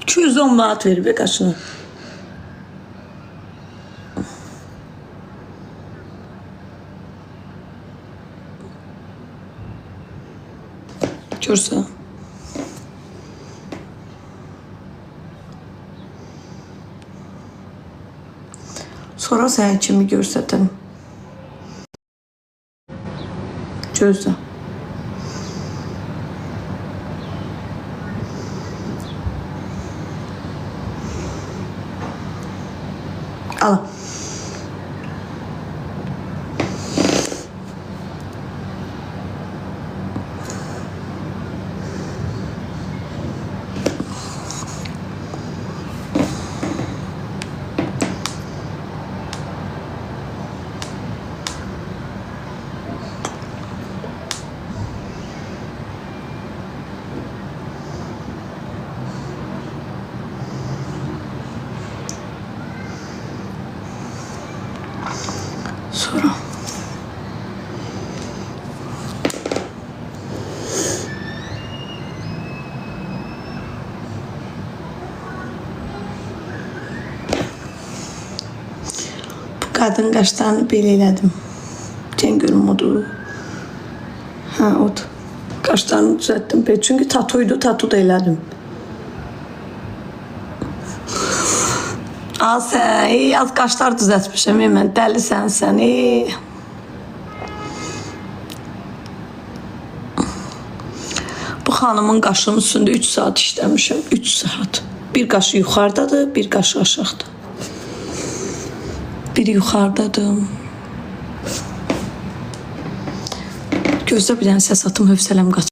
210 manat verib qaşına. Görsən. Sonra sənə kimi görsətim. Gözlə. Al. Sonra. Bu kadın qaşlarını belə elədim. Cən görüm odur. Ha, odur. Qaşlarını düzəltdim. Çünki tatuydu, tatu da elədim. Al sən, az qaşlar düzəltmişəm, mən dəlisən sən. Bu xanımın qaşının üstündə 3 saat işləmişəm, 3 saat. Bir qaşı yuxarıdadır, bir qaşı aşağıda. Biri yuxarıdadır. Gözlə bir dənə səs atım, hövsələm qaç.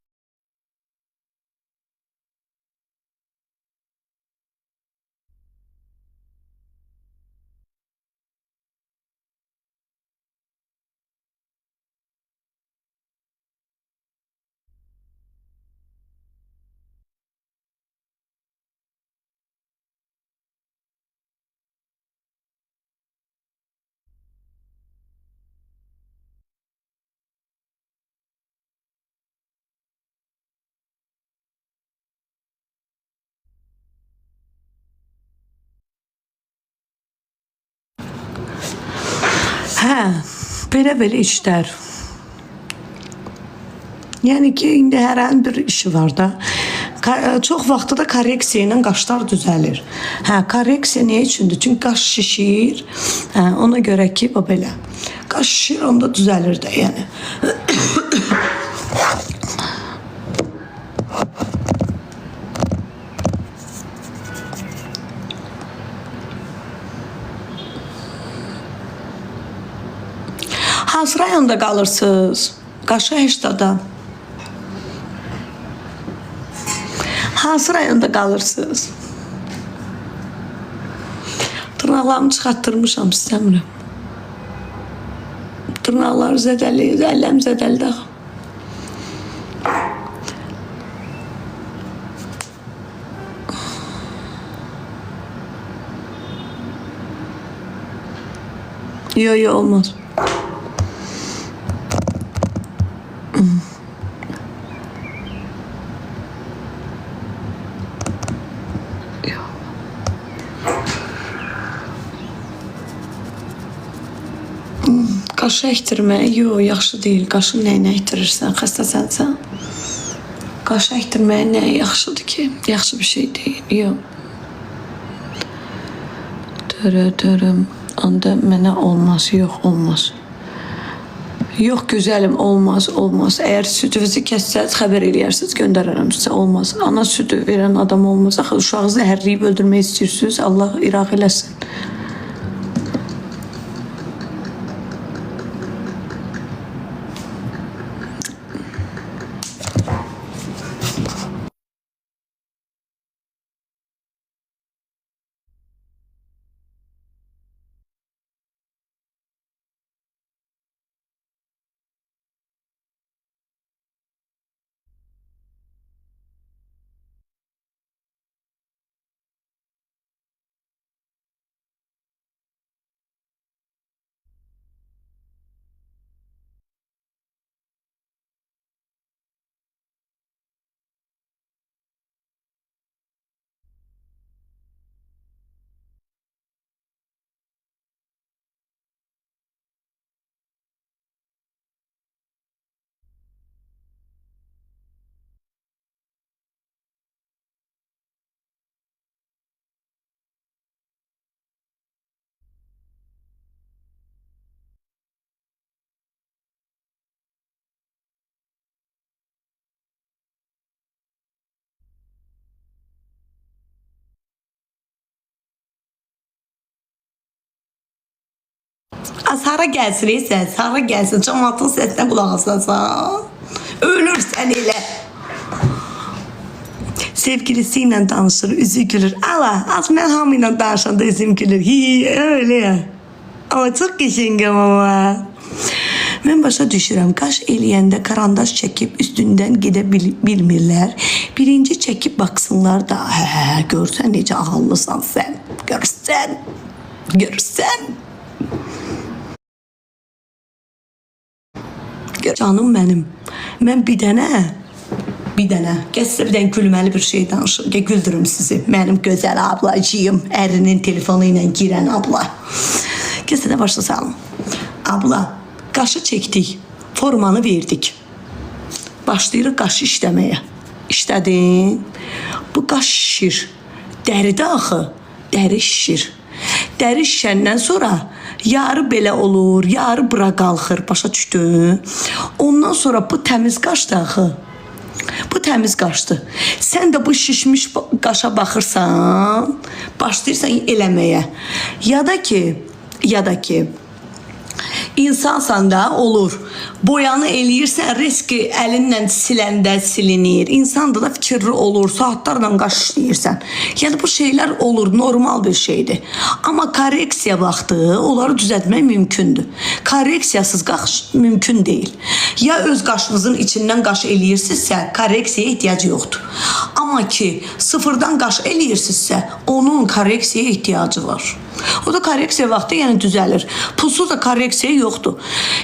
Hə, belə işlər. Yəni ki, indi hərənin bir işi var da. Çox vaxtı da korreksiya ilə qaşlar düzəlir. Hə, korreksiya niyə üçündür? Çünki qaş şişir. Hə, ona görə ki, bu belə. Qaş şişir, onda düzəlir də, yəni. Hansı rayonda qalırsınız? Qaşı 80'da. Hansı rayonda qalırsınız? Tırnaqlarımı çıxartdırmışam, istəmirəm. Tırnaqları zədəliyir, əllərim zədəlidir. Yo, olmaz. Qaşı əkdirmək, yaxşı deyil. Qaşın nəyinə əkdirirsən, xəstəsənsən. Qaşı əkdirmək nə yaxşıdır ki? Yaxşı bir şey deyil, Dörüm, onda mənə olmaz, olmaz. Gözəlim, olmaz. Əgər südünüzü kəssəz, xəbər eləyərsiniz, göndərərəm sizə, olmaz. Ana südü verən adam olmaz. Axı, uşağı zəhərləyib öldürmək istəyirsiniz, Allah iraq eləsin. Sara gəlsin, sən, Sara gəlsin. Cəmaatın səsinə qulaq asasan. Ölürsən elə. Sevgilisi ilə danışır, üzü gülür. Allah, az mən hamı ilə danışanda üzüm gülür. Öyle. Ama çok geçingim ama. Mən başa düşürəm, qaş eləyəndə karandaş çəkib üstündən gedə bilmirlər. Birinci çəkib baxsınlar da, görsən necə ağıllısan sən. Görsən. Canım mənim, mən bir dənə, gəl sizə bir dənə gülməli bir şey danışım, gəl güldürüm sizi. Mənim gözəl ablacığım, ərinin telefonu ilə girən abla. Gəl sizə başla salım. Abla, qaşı çəkdik, formanı verdik. Başlayırıq qaşı işləməyə. İşlədin. Bu qaş şişir. Dəridə axı, dəri şişir. Dəri şişəndən sonra yarı belə olur, yarı bura qalxır, başa düşdün? Ondan sonra bu təmiz qaşdır axı. Bu təmiz qaşdır. Sən də bu şişmiş qaşa baxırsan, başlayırsan eləməyə. Ya da ki, insansan da olur. Boyanı eləyirsən, riski əlinlə siləndə silinir. İnsan da fikirli olur, saatlarla qaş işləyirsən. Yəni bu şeylər olur, normal bir şeydir. Amma korreksiya vaxtı onları düzəltmək mümkündür. Korreksiyasız qaş mümkün deyil. Ya öz qaşınızın içindən qaş eləyirsinizsə, korreksiyaya ehtiyac yoxdur. Amma ki, sıfırdan qaş eləyirsinizsə, onun korreksiyaya ehtiyacı var. O da korreksiya vaxtı yəni düzəlir. Pulsuz da korreksiya yoxdur.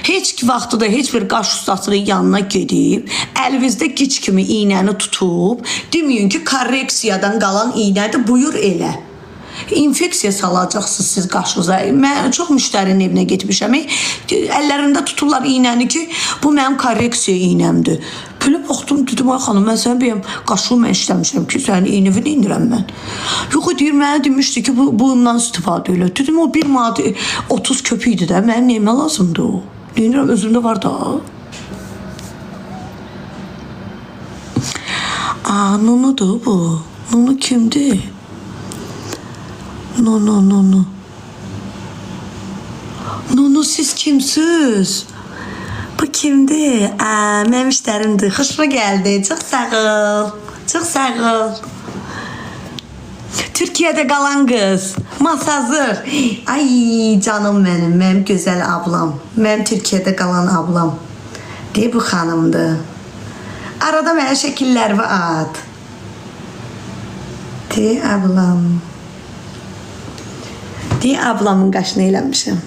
Heç vaxtı da heç bir qaş ustasının yanına gedib, əlinizdə gic kimi iynəni tutub, deməyin ki, korreksiyadan qalan iynədir, buyur elə. İnfeksiya salacaqsınız siz qaşınıza. Mən çox müştərinin evinə getmişəm. Əllərində tuturlar iynəni ki, bu mənim korreksiya iynəmdir. Böyle baxdım, dedim, ay xanım, mən sənə bəyəm qaşımı mən işləmişəm ki, sənin iynivini indirəm mən. Yox, deyir, mənə demişdi ki, bundan istifadə elə. Dedim, o 1 manat 30 köpüydü də, mənim neyimə lazımdır o. Deyirəm, özümdə var da. Nunudur bu. Nunu kimdir? Nunu. Nunu, siz kimsiz? Bu kimdir? Mənim işlərimdir. Xoşuma gəldi. Çox sağ ol. Türkiyədə qalan qız. Masazır. Ay canım mənim gözəl ablam. Mənim Türkiyədə qalan ablam. Deyə bu xanımdır. Arada mənə şəkillərimi at. Deyə ablam. Deyə ablamın qaşını eləmişəm.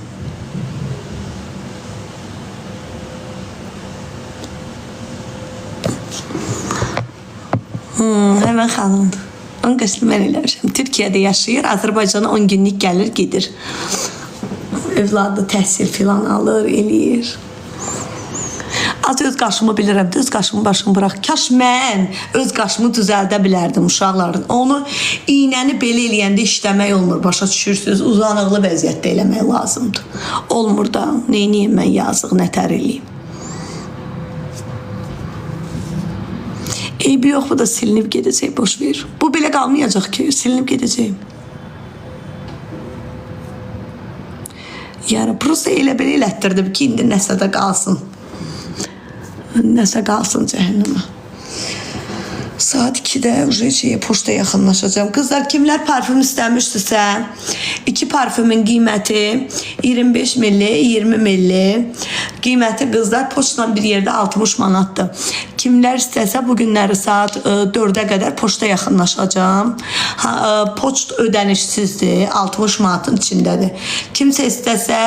Hemen xanımdır. Onun qaşını mən eləmişəm. Türkiyədə yaşayır, Azərbaycana 10 günlük gəlir, gedir. Evladı təhsil filan alır, eləyir. Az öz qaşımı bilirəm, öz qaşımı başımı bıraq. Kaş mən öz qaşımı düzəldə bilərdim uşaqların. Onu iynəni belə eləyəndə işləmək olmur, başa düşürsünüz. Uzanıqlı vəziyyətdə eləmək lazımdır. Olmur da, neyniyim mən yazıq, nətər eləyim. Eybi yox, bu da silinib gedəcək, boş ver. Bu belə qalmayacaq ki, silinib gedəcəyim. Yəni, prosta elə belə elətdirdim ki, indi nəsə də qalsın. Nəsə qalsın cəhənnəmə. Saat 2-də poçta yaxınlaşacağım. Qızlar, kimlər parfüm istəmişdirsə, 2 parfümün qiyməti 25 milli, 20 milli. Qiyməti qızlar poçtdan bir yerdə 60 manatdır. Kimlər istəsə bu günləri saat 4-ə qədər poçta yaxınlaşacağım. Poçt ödənişsizdir, 60 manatın içindədir. Kimsə istəsə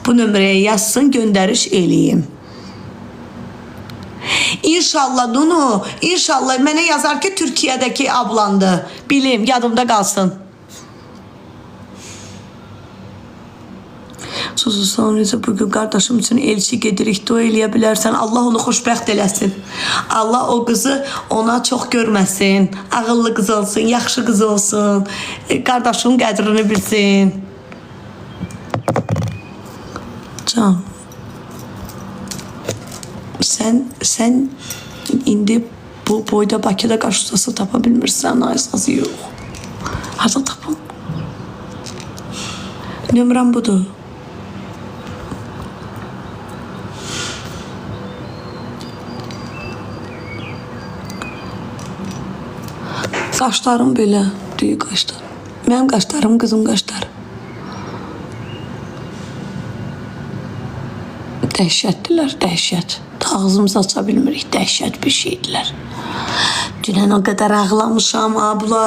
bu nömrəyə yazsın, göndəriş eləyim. İnşallah Nunu, inşallah mənə yazar ki, Türkiyədəki ablandı. Bilim, yadımda qalsın. Sususan, necə bugün qardaşım üçün elçi gedirik, dua eləyə bilərsən. Allah onu xoşbəxt eləsin. Allah o qızı ona çox görməsin. Ağıllı qız olsun, yaxşı qız olsun. Qardaşın qədrini bilsin. Can. Sen indi bu boyda Bakıda qaş ustası tapa bilmirsən, əsası yox. Harada tapım? Nömrəm budur. Qaşlarım belə, düyü qaşlar. Mənim qaşlarım, qızım qaşları. Dəhşətdilər, dəhşət. Ağzımızı aça bilmirik, dəhşət bir şeydilər. Dünən o qədər ağlamışam abla.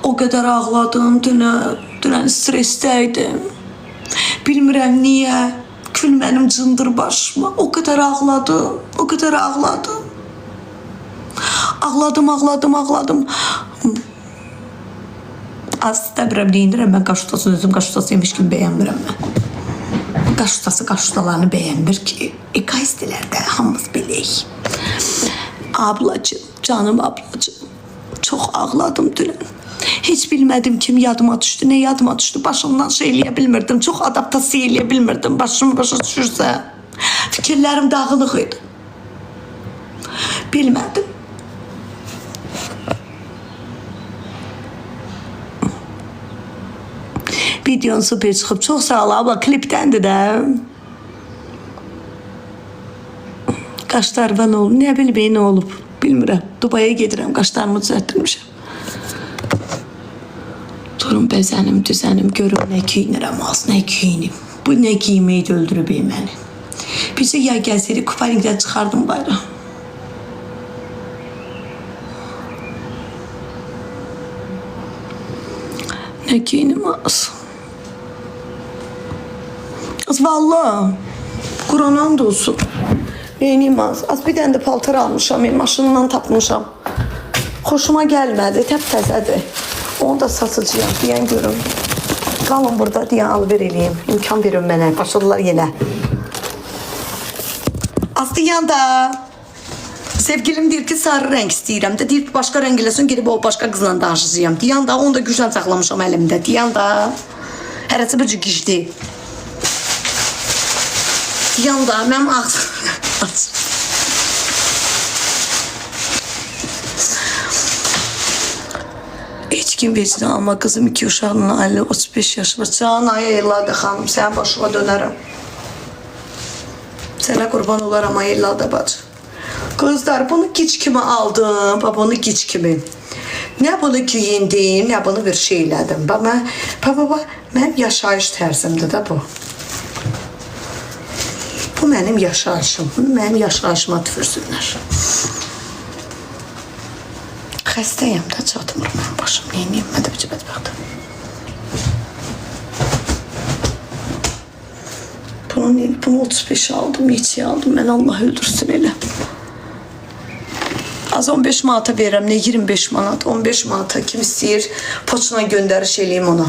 O qədər ağladım dünən stressdəydim. Bilmirəm niyə. Kül mənim cındır başıma. O qədər ağladım, o qədər ağladım. Ağladım. Aslında bilirəm, deyindirəm, mən qaş ustasını özüm qaş ustasıymış kimi bəyənmirəm mən. Qaş ustası qaş ustalarını bəyənmir ki, qaysdilər də, hamımız bilək. Ablacığım, canım ablacığım, çox ağladım dünən. Heç bilmədim kim yadıma düşdü, nə yadıma düşdü, başımdan şey eləyə bilmirdim, çox adaptasiya eləyə bilmirdim, başım başa düşürsə. Fikirlərim dağılıq idi. Bilmədim. Videon super çıxıb, çox sağ ol abla, klipdəndir də. Qaşlarıma nə olub, nə bilməyim nə olub, bilmirəm. Dubaya gedirəm, qaşlarımı düzəltdirmişəm. Durum bəzənim, düzənim, görüm nə giyinirəm az, nə giyinim. Bu nə giymeyi də öldürüb məni. Bircə yay gəzəri kupalikdən çıxardım bayram. Nə giyinim az. Valla, Kur'an olsun. Neyim az bir dənə də paltar almışam, maşından tapmışam. Xoşuma gəlmədi, təp-təzədir. Onu da satıcıyam, deyən görüm. Qalın burada, deyən alver eləyim. İmkan verin mənə, başladılar yenə. Az deyən da, sevgilim deyir ki, sarı rəng istəyirəm də, deyir ki, başqa rəng eləsin, gedib o başqa qızla danışacağım. Deyən da, onu da güclə saxlamışam əlimdə. Deyən da, hərəsi bir gişdi. Deyən da, mənim ağzım... Heç kim vecinə alma qızım 2 uşağının ailə 35 yaşı var. Can ay Eladə xanım, sənin başıma dönərəm. Sənə qurban olaram ay Eladə bacı. Qızlar, bunu gic kimi aldım, bunu gic kimi. Nə bunu giyindim, nə bunu bir şey elədim. Mənim yaşayış tərzimdir də bu. Bu mənim yaşayışım, mənim yaşayışıma tüfürsünlər. Xəstəyəm də, çatmır mənim başım, neyim, mən də bir bədbəxtəm. Bunu 35 aldım, neçəyə aldım, mən Allah öldürsün elə. Az 15 manata verirəm, nə 25 manat, 15 manata kim istəyir, poçuna göndəriş eləyim ona.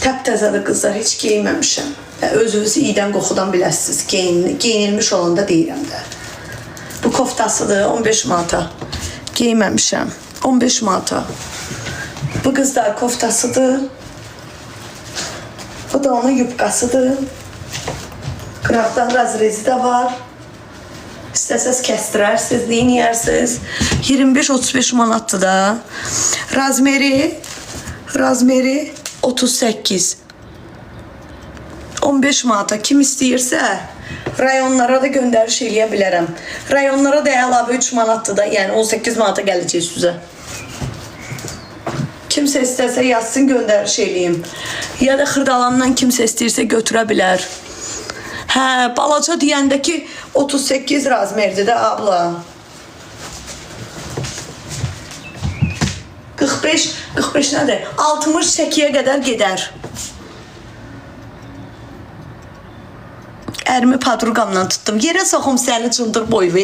Təp-təzədir qızlar, heç geyməmişəm. Özünüzü iyidən qoxudan biləsiniz, geyinilmiş olanda deyirəm də. Bu koftasıdır, 15 manata. Geyməmişəm, 15 manata. Bu qızlar koftasıdır. Bu da onun yubqasıdır. Qıraqdan razrezi də var. İstəsəz kəstirərsiniz, neyniyərsiniz. 25-35 manatdır da. Razmeri 38. 15 manata kim istəyirsə rayonlara da göndəriş eləyə bilərəm. Rayonlara da əlavə 3 manatdır da, yəni 18 manata gələcək sizə. Kimsə istəsə yazsın, göndəriş eləyim. Ya da Xırdalandan kimsə istəyirsə götürə bilər. Hə, balaca deyəndə ki 38 razmerdir də abla. 45 nədir? 60 çəkiyə qədər gedər. Ərimi padruqamla tutdum. Yerə soxum səni cındır boyvu.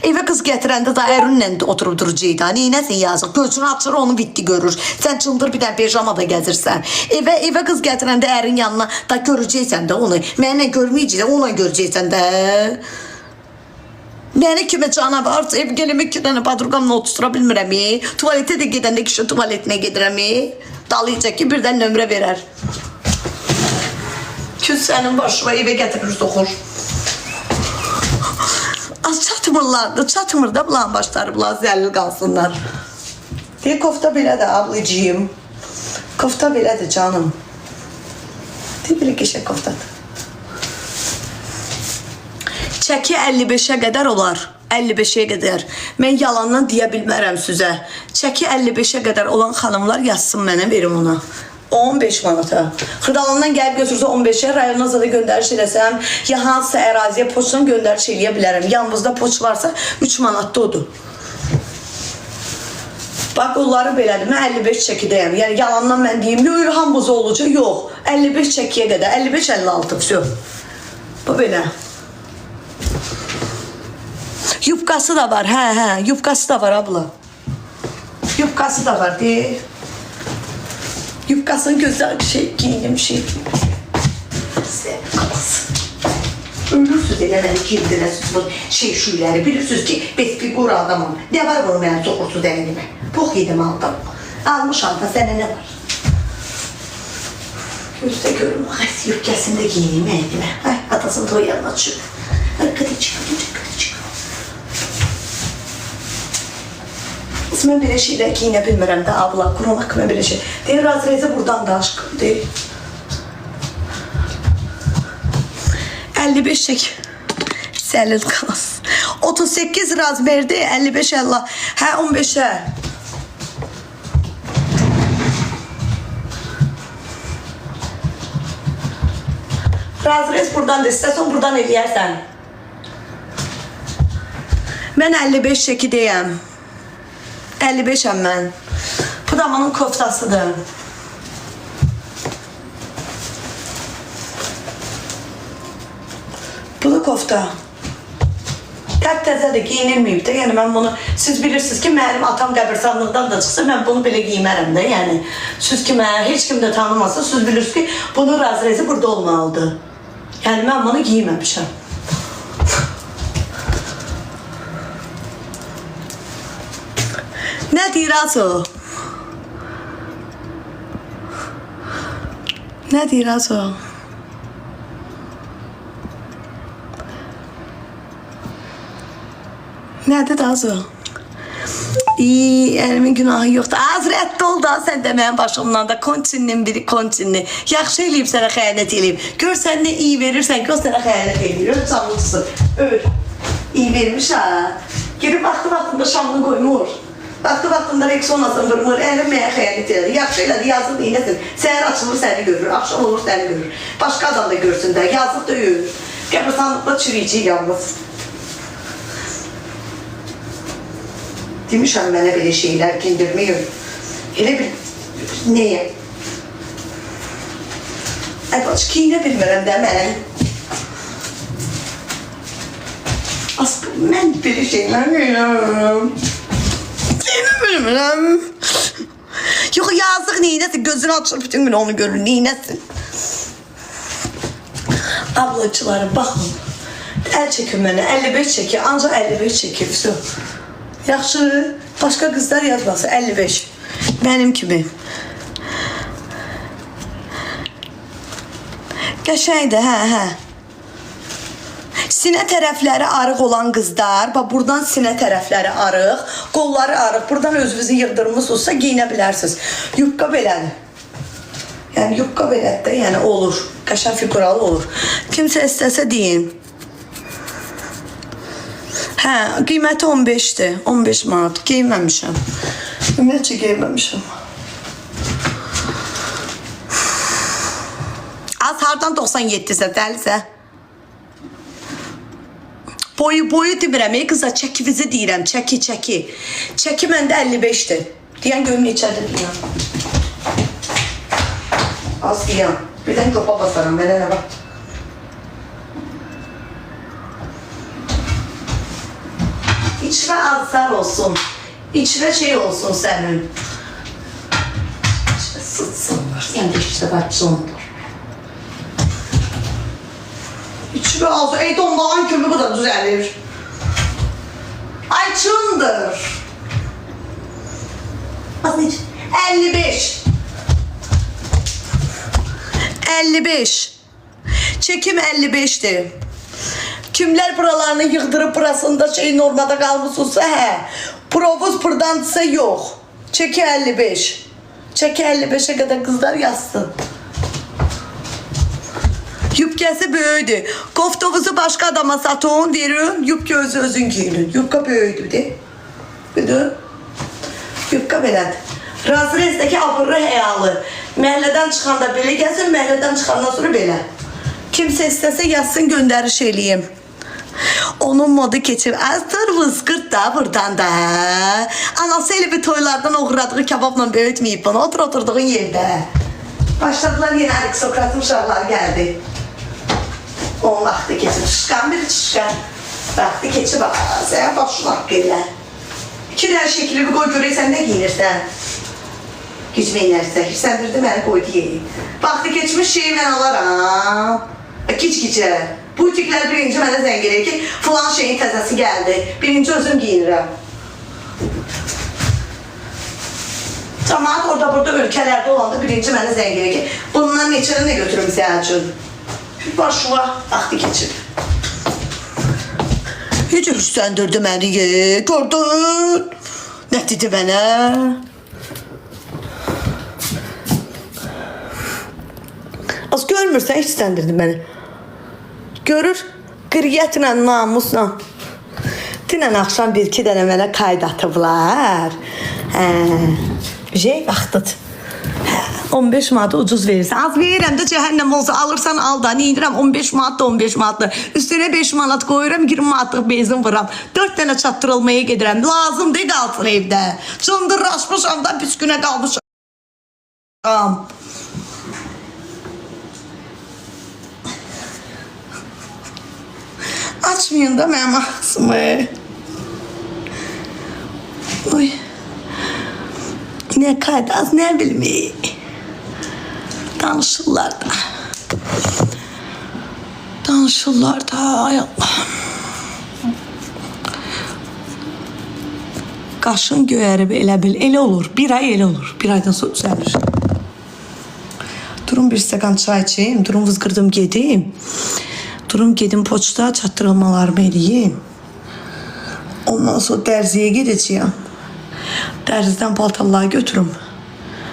Evə qız gətirəndə da ərinlə oturub duracaqda. Neynəsin yazıq? Gözünü açır, onu bitdi görür. Sən cındır bir dənə pejamada gəzirsən. Evə qız gətirəndə ərin yanına da görəcəksən də onu. Mənə görməyəcək də ona görəcəksən də. Mənə kimi canavar, sevgilimi 2 dənə padruqamla otustura bilmirəm. Tuvaletə də gedəndə kişi tuvaletinə gedirəm. Dalayacaq ki, birdən nömrə verər. Küs sənin başıma evə gətirir, soxur. Az çatmır da bulan başları, bulan zəlil qalsınlar. Deyək, kofta belədir, ablacığım. Kofta belədir, canım. Deyək, belə qəşək koftadır. Çəki 55'e qədər olar. 55'e qədər. Mən yalandan deyə bilmərəm sizə. Çəki 55'e qədər olan xanımlar yazsın mənə, verim ona. 15 manata. Xırdalandan gəlib götürsə 15'e, rayona zada göndəriş eləsəm, ya hansısa əraziyə poçdan göndəriş eləyə bilərəm. Yanımızda poç varsa 3 manatda odur. Bax, onları belədir. Mən 55 çəkidəyəm. Yəni, yalandan mən deyim, yox, İlham buzu olacaq. Yox, 55 çəkiyə qədər. 55-56, все. Bu belə. Yupkası da var, hə, yupkası da var abla. Yupkası da var, deyil. Yupkasını gözler giyinim şey. Ölürsüz eləməli girdiniz bu şeyləri. Bilirsiniz ki, besfigur adamım. Ne var bunu mənim soxursuz əynimə? Pox yedim aldım. Almışam da sənə nə var? Gözdə görüm, yupkasını da giyinim əynimə. Atasını da o yanına açıyor. Hadi çık. Mən belə şeylər giyinə bilmirəm də, abla, qurulaq mən belə şey. Deyir, razrezi buradan da aşkım, deyir. 55 çək. Səlil qalas. 38 razmerdi, 55-50. Hə, 15-ə. Razrez buradan da istəsən, buradan eləyərsən. Mən 55 çəki deyəm. 55'em mən. Bu da bunun koftasıdır. Bu da kofta. Tək təzədir, giyinilməyib də. Yəni mən bunu, siz bilirsiniz ki, mənim atam qəbirstanlıqdan da çıxsa, mən bunu belə giymərəm də. Yəni, siz ki, mənə heç kim də tanımasa, siz bilirsiniz ki, bunun razrezi burada olmalıdır. Yəni, mən bunu giyməmişəm. Ne diyoruz o? Ne diyoruz o? Nedir az o? İyi, elimin günahı yoxdur. Az rədd ol da, sən də mənim başımdan da kontininin biri kontinini. Yaxşı eləyib sənə xəyanət eləyib. Gör sən nə iyi verirsən, gör sənə xəyanət eləyir. Öl canlıcsın, öl. İyi vermiş ha. Girib vaxtında şamını qoymur. Vaxtında Rexonasın vurmur, əlimməyə xəyanət edir. Yaxşı elədi, yazıq deyinəsin. Səhər açılır səni görür, axşam olur səni görür. Başqa adam da görsün də, yazıq deyil. Qəbristanlıqda çürüyəcək yalnız. Demişəm mənə belə şeylər kindirməyir. Elə bir, nəyə? Əbaç, kiyinə bilmirəm də mən. Mən belə şeylər neyəm? Bilmirəm. Yox, yazıq neynəsin, gözünü açır, bütün gün onu görür, neynəsin. Ablacıları, baxın, əl çəkin mənə, 55 çəki, ancaq 55 çəki, все. Yaxşı, başqa qızlar yazması, 55, mənim kimi. Qəşəydir, hə. Sinə tərəfləri arıq olan qızlar, bax buradan sinə tərəfləri arıq, qolları arıq, buradan özünüzü yığdırmışsınızsa giyinə bilərsiniz. Yubka belədir. Yəni yubka belədir də, yəni olur. Qəşəng figuralı olur. Kimsə istəsə deyin. Hə, qiyməti 15'dir. 15 manat. Giyinməmişəm. Ümumiyyətcə giyinməmişəm. Az hardan 97'sə, dəlisə. Boyu demirəm, qıza çəkivizi deyirəm, çəki. Çəki məndə 55'dir. Deyən görüm neçədir deyən. Az deyən. Birdən qopa basaram, mənə nə bax. İçrə azsar olsun. İçrə şey olsun sənin. İçrə sıtsınlar. Sən də işte bacımdır. İçrə azsar. Ey donlağın kimi bu da düzəlir. Ayçındır. Az necə? 55. 55. Çekim 55'dir. Kimler buralarını yığdırıp burasında şey normada kalmışsa he. Provuz pırdantısa yok. Çeki 55. Çeki 55'e kadar kızlar yazsın. Yupke Yubkası böyüdü. Koftovuzu başka adama satın derin. Yubka özün giyinin. Yubka böyüdü de. Büdü. Yubka belədir. Razrezdəki abırlı həyalı. Məhəllədən çıxanda belə gəlsin, məhəllədən çıxandan sonra belə. Kimsə istəsə yazsın, göndəriş eləyim. Onun modu keçib. Azdır vızqırt da buradan da. Anası elə bir toylardan uğradığı kebabla böyütməyib bunu. Oturduğun yerdə. Başladılar yenə aristokratın uşaqları gəldi. Onun vaxtı keçib. Çıxan bir çıxan. Vaxtı keçib. Sənə başın haqqı elə. 2 dənə şəkili bir qoy görək, sən nə giyinirsən? Gecməyinlərsə, hirsəndirdi məni qoydu yeyi. Vaxtı keçmiş şeyi mən alaram. Kiç-kicə. Bu itiklər birinci mənə zəng edir ki, filan şeyin təzəsi gəldi. Birinci özüm giyinirəm. Cəmaat orada burada ölkələrdə olanda birinci mənə zəng edir ki, bundan neçədə nə götürüm sənin üçün? Bir başıva vaxtı keçib. Necə hürsəndirdi məni, gördün? Nə dedi mənə? Az görmürsən, heç hürsəndirdi məni. Görür, qriyyətlə, namusla. Dünən axşam 1-2 dənə mənə qayd atıblar. Vaxtıdır. 15 manatı ucuz verirsən. Az verirəm də cəhənnəm olsa alırsan al da. Neydirəm 15 manat da 15 manatdır. Üstünə 5 manat qoyuram 20 manatlıq benzin vuram. 4 dənə çatdırılmaya gedirəm. Lazımdır qalsın evdə. Cındırlaşmışam da pis günə qalmışam. Açmayın da mənim ağzımı. Oy. Ne qaydaz, ne bilmeyik. Danışırlar da. Danışırlar da, ay Allah'ım. Qaşın göyərib elə bil, elə olur. Bir ay elə olur. Bir aydan sonra düzəlir. Durum bir stəkan çay içeyim, durum vızqırdım gedim. Durum gedim poçta çatdırılmalarımı eləyim. Ondan sonra dərziyə gedəcəyəm. Dərzdən paltarları götürüm.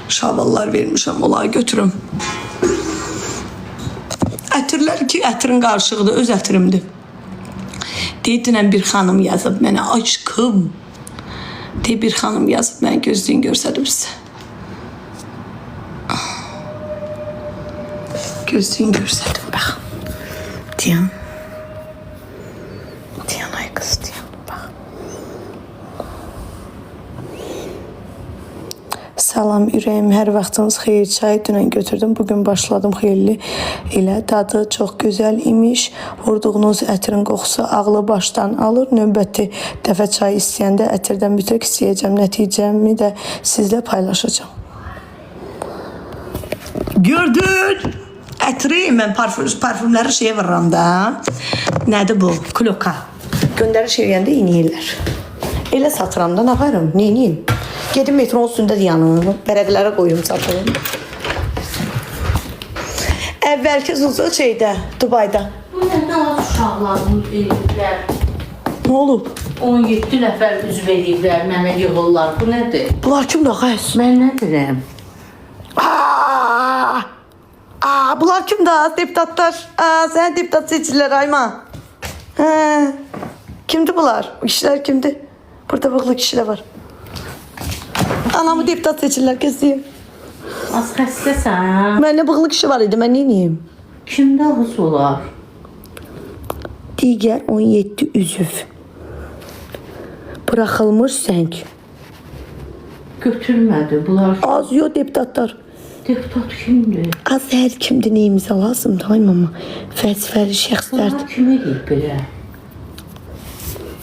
Şaballar vermişəm, onları götürüm. Ətirlər ki, ətirin qarışığıdır, öz ətirimdir. Deyidinən bir xanım yazıb mənə, aşkım. Deyə bir xanım yazıb mənə, gözlüyün görsədim sizə. Gözlüyün görsədim, bax. Deyəm. Deyəm, ay qız, deyəm, bax. Salam ürəyim, hər vaxtınız xeyir, çayı dünən götürdüm. Bugün başladım xeyirli ilə. Dadı çox gözəl imiş. Vurduğunuz ətirin qoxusu ağlı başdan alır. Növbəti dəfə çay istəyəndə ətirdən mütləq istəyəcəm. Nəticəmi də sizlə paylaşacağım. Gördün? Ətiri mən parfümləri şeyə vururam da. Nədir bu? Kloka. Göndəriş eləyəndə inəyirlər. Elə satıram da, nə varım? Neyiniyim? Gedim metronun üstündə yanım. Bərədlərə qoyum satırım. Əvvəlki Zuzu şeydə, Dubayda. Bu nədən az uşaqlarını eləyiblər? Nə olub? 17 nəfər üz veriblər, mənə yığırlar. Bu nədir? Bunlar kimdir, qəs? Mən nə deyirəm? Bunlar kimdir, deputatlar? Sənə deputat seçirlər, Ayma. Kimdir bunlar? Bu kişilər kimdir? Burada bıqlı kişilər var. Anamı deputat seçirlər, kəsdiyim. Az xəstəsən. Məndə bıqlı kişi var idi, mən neyim? Kimdə ağız olar? Digər 17 üzv. Bıraxılmış zəng. Götürmədi bunlar. Az yox deputatlar. Deputat kimdir? Az hər kimdir, neyimizə lazımdır, ay mama. Vəzifəli şəxslərdir. Bunlar kim eləyib belə?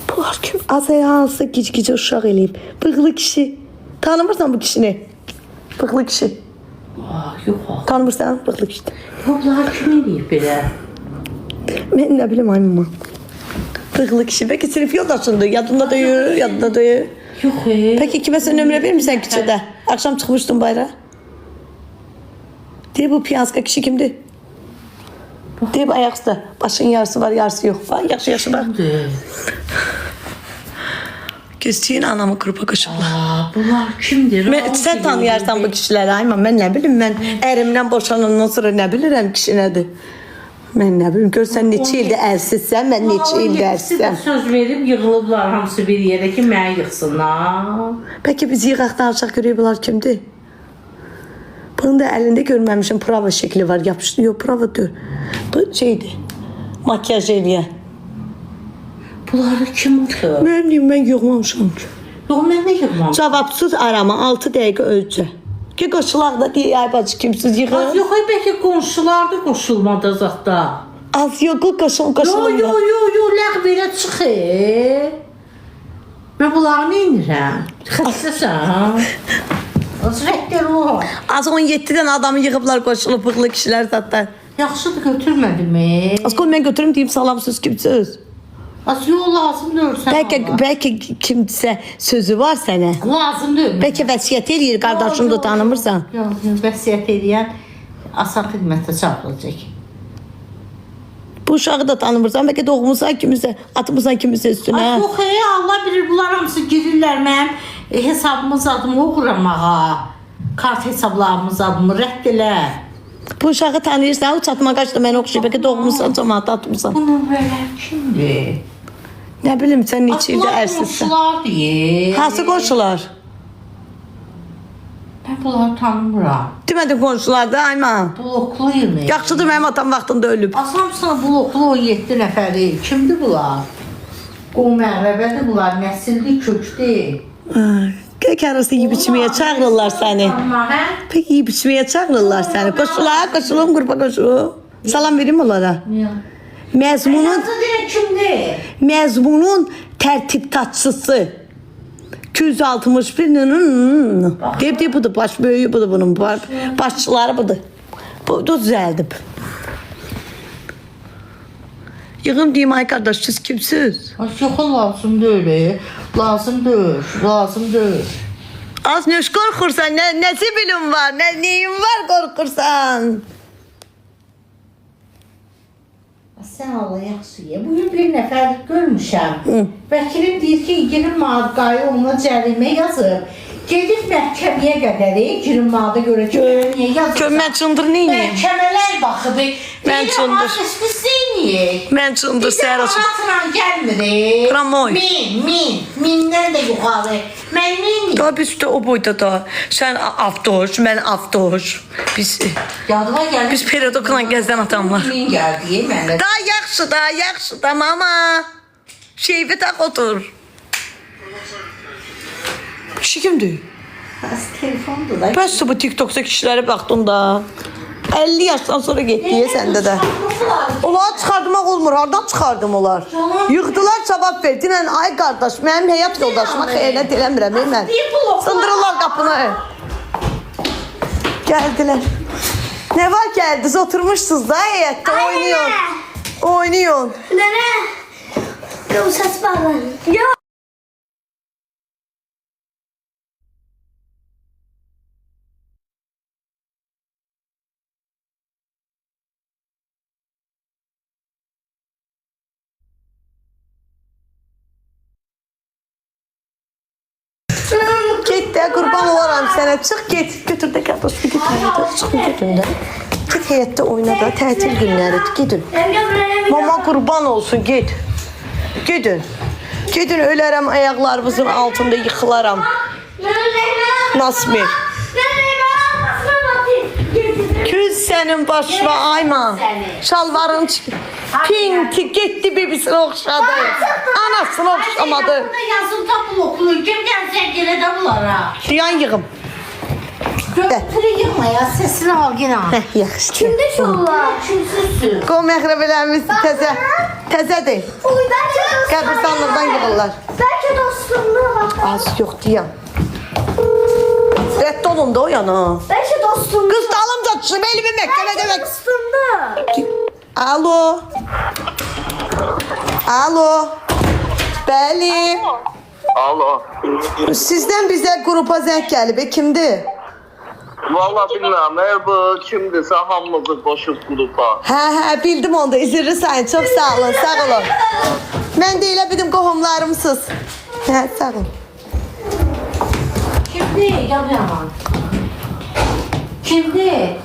Bunlar kim? Az hansı gic-gicə uşaq eləyib. Bıqlı kişi. Tanımırsan bu kişini? Bıqlı kişi. Yox. Tanımırsan bıqlı kişi? Bunlar kim eləyib belə? Mən nə bilim ay mama. Bıqlı kişi. Bəlkə sinif yoldaşındır. Yadında deyir, yadında deyir. Yox. Peki kiməsə nömrə vermirsən küçədə? Akşam çıxmışdın bayra. Deyib bu piyanska kişi kimdir? Deyib ayaqüstə. Başın yarısı var, yarısı yox. Yaxşı bak. Gözçiyin anamı qrupa qaşıblar. Bunlar kimdir? Sən tanıyarsan bu kişiləri, ayma mən nə bilim, mən ərimdən boşanandan sonra nə bilirəm kişi nədir? Mən nə bilim, görsən neçə ildir əlsizsən, mən neçə ildir əlsizəm. Söz verib yığılıblar hamısı bir yerə ki, mənə yıxsınlar. Bəlkə biz yığaq da alacaq görək bunlar kimdir? Bunun da əlində görməmişim, prava şəkli var, yapışdı. Yox, prava deyil. Bu şeydir, makyaj eləyən. Bunları kim uçur? Mən yığmamışam ki. Yox, mən də yığmam. Cavabsız arama, 6 dəqiqə ölçə. Ki qoşulaq da deyə, ay bacı kimsiz yığın. Az yox, bəlkə qonşular da qoşulmadı zətdə. Az yox, qoşulun. Yo, ləğ belə çıxır. Mən bunları nə edirəm? Xəstəsən? Az rəhdir o. Az 17-dən adamı yığıblar, qoşulub, bığlı kişilər zaten. Yaxşıdır, götürmədimi? Az qoy mən götürüm deyim, salamsız kimsiz. Az yox, lazım deyil sənə. Bəlkə kimsə sözü var sənə. Lazım deyil. Bəlkə vəsiyyət eləyir, qardaşını da tanımırsan. Yox, vəsiyyət edən asan xidmətə çağırılacaq. Bu uşağı da tanımırsan, bəlkə doğmusan kimisə, atmısan kimisə üstünə. Ay yox, Allah bilir, bunlar hamısı girirlər mənim hesabımız adımı oğuramağa. Kart hesablarımız adımı rədd elə. Bu uşağı tanıyırsan, o çatma qaçdı mənə oxşayır, bəlkə doğmusan, cəmaatı atmısan. Bunun belə kimdir? Nə bilim, sən neçə ildə ərsizsən. Qonşular deyil. Hansı qonşular? Mən bunları tanımıram. Demədin qonşular da, ayman. Blokluyum. Yaxşıdır, mənim atam vaxtında ölüb. Asamsana bloklu 17 nəfəri. Kimdir bunlar? Qom məğrəbədir bunlar, nəsilli kökdür. Qək arası yiyib içməyə çağırırlar səni. Amma hə? Peki yiyib içməyə çağırırlar səni. Qoşulum, qurba qoşulum. Salam verim onlara. Niyə? Məzmunun Yazı deyək kimdir? Məzmunun tərtibtatçısı. 261 deyib budur, baş böyüyü budur bunun, başçıları budur. Bu da düzəldib. Yığım deyim, ay qardaş, siz kimsiz? Ay yox, lazım deyil. Lazım deyil. Az nöş qorxursan, nə zibilin var, neyin var qorxursan? Sən Allah yaxşı ye. Bugün bir nəfər görmüşəm. Vəkilim deyir ki, 20 manat qayı ona cərimə yazıb. Gedib məhkəməyə qədər, 20 manata görə niyə yazıb? Mən çındır neyniyim? Məhkəmələr baxıb. Mən çındır. Biz neyniyik? Mən çındır səhər açım. Bizə gəlmir. Ramoy. Mindən də yuxarı. Mən neyniyim? Daha biz də o boyda da. Sən avtoş, mən avtoş. Yadıma gəlir. Biz periodokla gəzdən atamlar. Min gəldi mənə. Daha yaxşı da mama. Şeyvi tak otur. Kişi kimdir? Az telefondur da. Bəs bu TikTok'da kişilərə baxdın da. 50 yaşdan sonra getdiyə səndə də. Onları çıxartmaq olmur. Hardan çıxardım onlar? Yıxdılar, cavab verdilər. Ay qardaş, mənim həyat yoldaşıma xəyanət eləmirəm mən. Sındırırlar qapını. Gəldilər. Nə var gəldiniz? Oturmuşsunuz da həyətdə oynuyorsun. Nene. Yok ses bağlı. Yok. Get də qurban olaram sənə. Çıx get. Götür də qardaş, bir get həyətdə. Çıxın gedin də. Get həyətdə oyna da. Tətil günləridir. Gedin. Mama qurban olsun, get. Gedin. Gedin, ölərəm ayaqlarınızın altında yıxılaram. Nasmir. Küz sənin başına ayman. Şalvarın çıxır. Pinti getdi bibisini oxşadı. Anasını oxşamadı. Burada yazım tapıl okulu. Kim gəlsə gələ də bunlara. Duyan yığım. Götürü yığma ya. Sesini al yine. Heh, yaxşı. Kimde şu var? Kimsizsin. Qol məxrəbələrimiz təzədir. Belki Qəbirstanlıqdan yığırlar. Belki dostluğuna bak. Az yox deyəm. Rədd olun da o yana. Belki dostluğuna. Qız dalımca çıxıb elimi məhkəmədə bək. Dostluğuna. Alo. Alo. Bəli. Alo. Sizdən bizə qrupa zəng gəlib. Kimdir? Vallahi bilmirəm, bu kimdirsə hamımızı qoşub qrupa. Hə, bildim onda. İzirli sayın. Çox sağ olun, sağ olun. Mən də elə bildim qohumlarımsız. Hə, sağ olun. Kimdi? Gel yaman. Kimdi?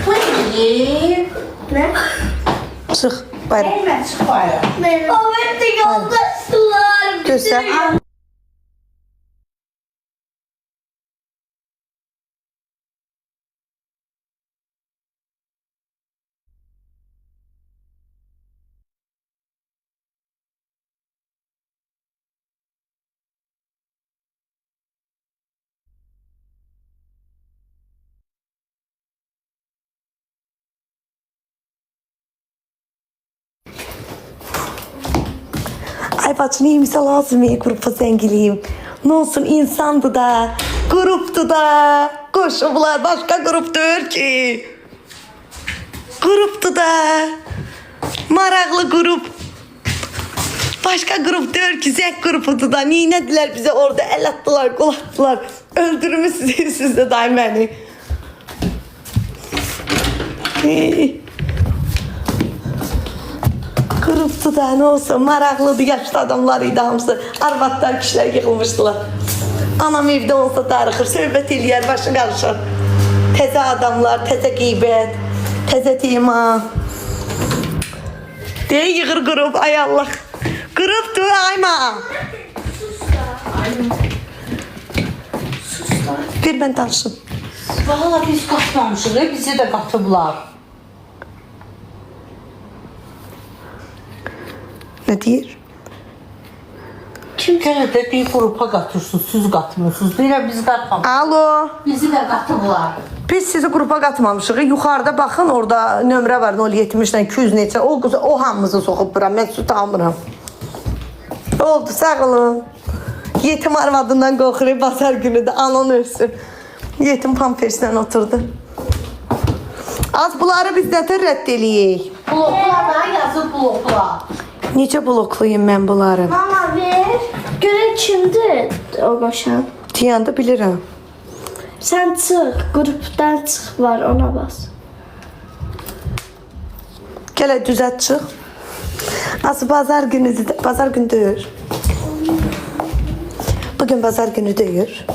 Buyurun. Ne? Çıx bayram. Hemen çık bayram. Ahmet de yoldaştılar. Göster. Ay bacı neyimse lazım ya grupa zengiliyim. Ne olsun insandı da, gruptu da. Koşu bunlar başka grup değil ki. Gruptu da. Maraqlı grup. Başka grup değil ki zek grupudu da. Neynediler bize orada el attılar, kol attılar. Öldürmüşsünüz siz de daim beni. Gruptu da ne olsun maraqlıdır, yaşlı adamlar idi hamısı. Arvadlar, kişilər yığılmışdılar. Anam evdə olsa darıxır, söhbət eləyər, başı qarışır. Təzə adamlar, təzə qeybət, təzə tema. Deyə yığır qrup, ay Allah. Qrupdur, ayma. Bir mən danışım. Valla biz katmamışıq, bizi de katıblar. Ne deyir? Kim kere de bir grupa katırsınız, siz katmıyorsunuz. Deyirəm biz katmamışıq. Alo. Bizi de katıblar. Biz sizi qrupa qatmamışıq. Yuxarıda baxın, orada nömrə var 070-dən 200 neçə. O hamımızı soxub bura. Mən süt almıram. Oldu, sağ olun. Yetim arvadından qorxuruq, bazar günü də anan ölsün. Yetim pamperslə oturdu. Az bunları biz nətər rədd eləyik? Bloklar da yazıb bloklar. Necə blokluyum mən bunları? Mama ver. Görək kimdir o qoşan. Tiyanda bilirəm. Sen çık. Gruptan çık var ona bas. Gələ düzət çıx. Az bazar günüdür, bazar günü deyir. Bugün bazar günü deyir.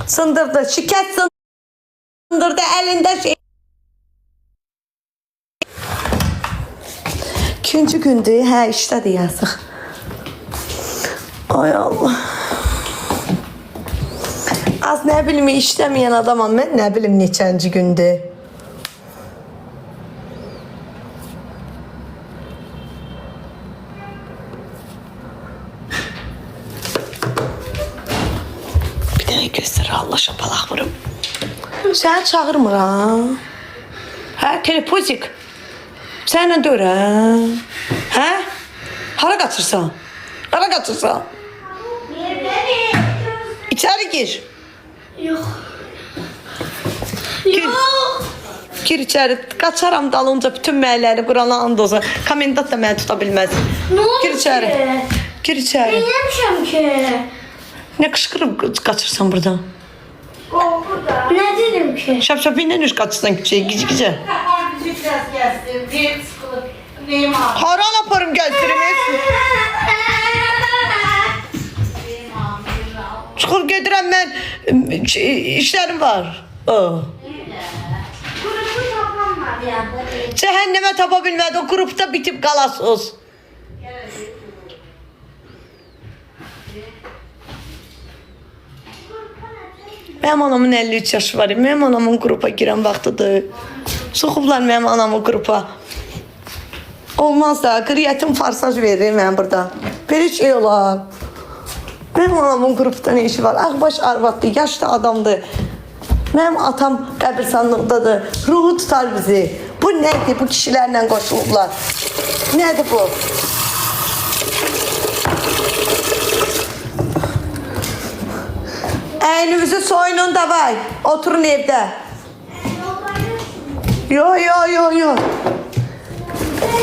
Sındırdı, şikayet sındırdı, elinde şey. İkinci gündür, hə işdədir yazıq. Ay Allah. Az nə bilim işləməyən adamam mən, nə bilim neçənci gündür. Bir dənə göstər, Allah şapalaq vurum. Səni çağırmıram. Hə, telepozik. Sənlə görəm. Hə? Hara qaçırsan? Hara qaçırsan? İçəri gir. Yok. Gir. Gir içəri. Qaçaram dalınca bütün məhəlləri Qurana and olsun. Komendant da məni tuta bilməz. Ne oldu Gir içəri. ki? Gir içəri. Neylemişim ki? Nə qışqırıb qaçırsan buradan? Ne dedim ki? Şap ilə düş qaçırsan küçəyə, gicə. Bizi biraz gelsin, bir sıkılıp neyim abi? Haran aparım gəzdirim. Çıxır gedirəm mən, işlərim var. Grubu tapamadı ya. Cəhənnəmə tapa bilmədi, o qrupda bitib qalasınız. Mənim anamın 53 yaşı var, mənim anamın qrupa girən vaxtıdır. Soxublar mənim anamın qrupa. Olmaz da, qriyyətim farsaj verir mən burada. Belə şey olar. Mənim anamın qrupda ne işi var? Ağbaş arvaddır, yaşlı adamdır. Mənim atam qəbirstanlıqdadır. Ruhu tutar bizi. Bu nədir? Bu kişilərlə qoşulublar. Nədir bu? Əyninizi soyunun davay. Oturun evdə. Yo.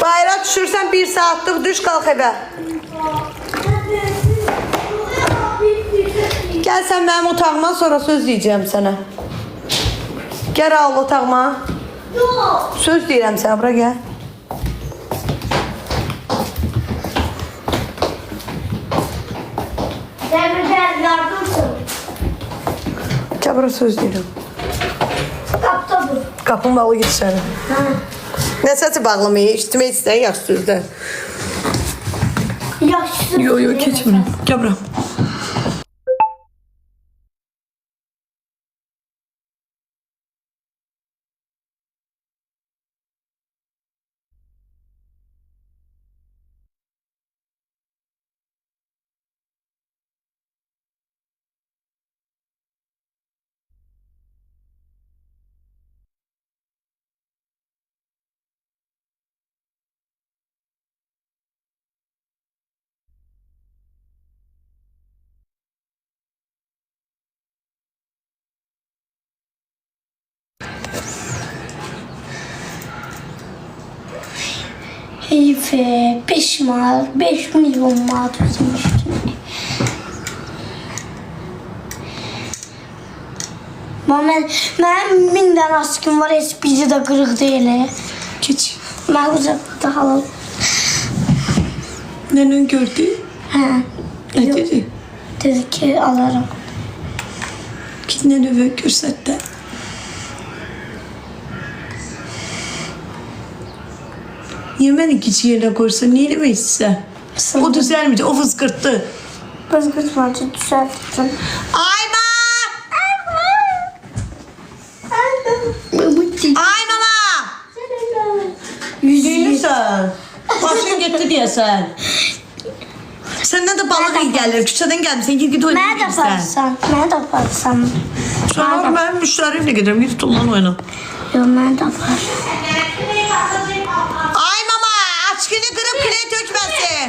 Bayra düşürsən 1 saatlıq düş qalx evə. Gəl sən mənim otağıma, sonra söz deyəcəm sənə. Gəl al otağıma. Yok. Söz deyirəm sənə, bura gəl. Demirden yardımsın. Gəl bura söz deyirəm. Kaptan Qapın bağlı git səni. Nəsəsi bağlamayı, işitmək istəyən yaxşı sözlər. Yaxşı. Yo, keçmirəm. Gəl bura. Heyfe 5 mal, 5 milyon mal tutmuştum. Mənim 1000 dənə askım var, heç biri də qırıq deyil. Keç. Mən uzaqda halal. Nənən gördü? Hə. Nə dedi? Dedi ki, alarım. Git nənəvə görsət də. Niyə məni gici yerine qoyursa? Niyə eləmək istəsən? O düzəlməyəcək, o fızqırtdı. Biz qırtmacı düzəltdim. Ayma! Ay mama! Yüzülürsən. Başın getdi deyəsən. Səndən də balıq iyi gəlir. Küçədən gəlmişsən, gid oynayıb Mənə də aparsan. Mənə də aparsan. Sonra mənim müştərimlə gedirəm, gidib tullan oyna. Yox, mənə də apar. Ay mama, açkını qırıb külək tökməsin.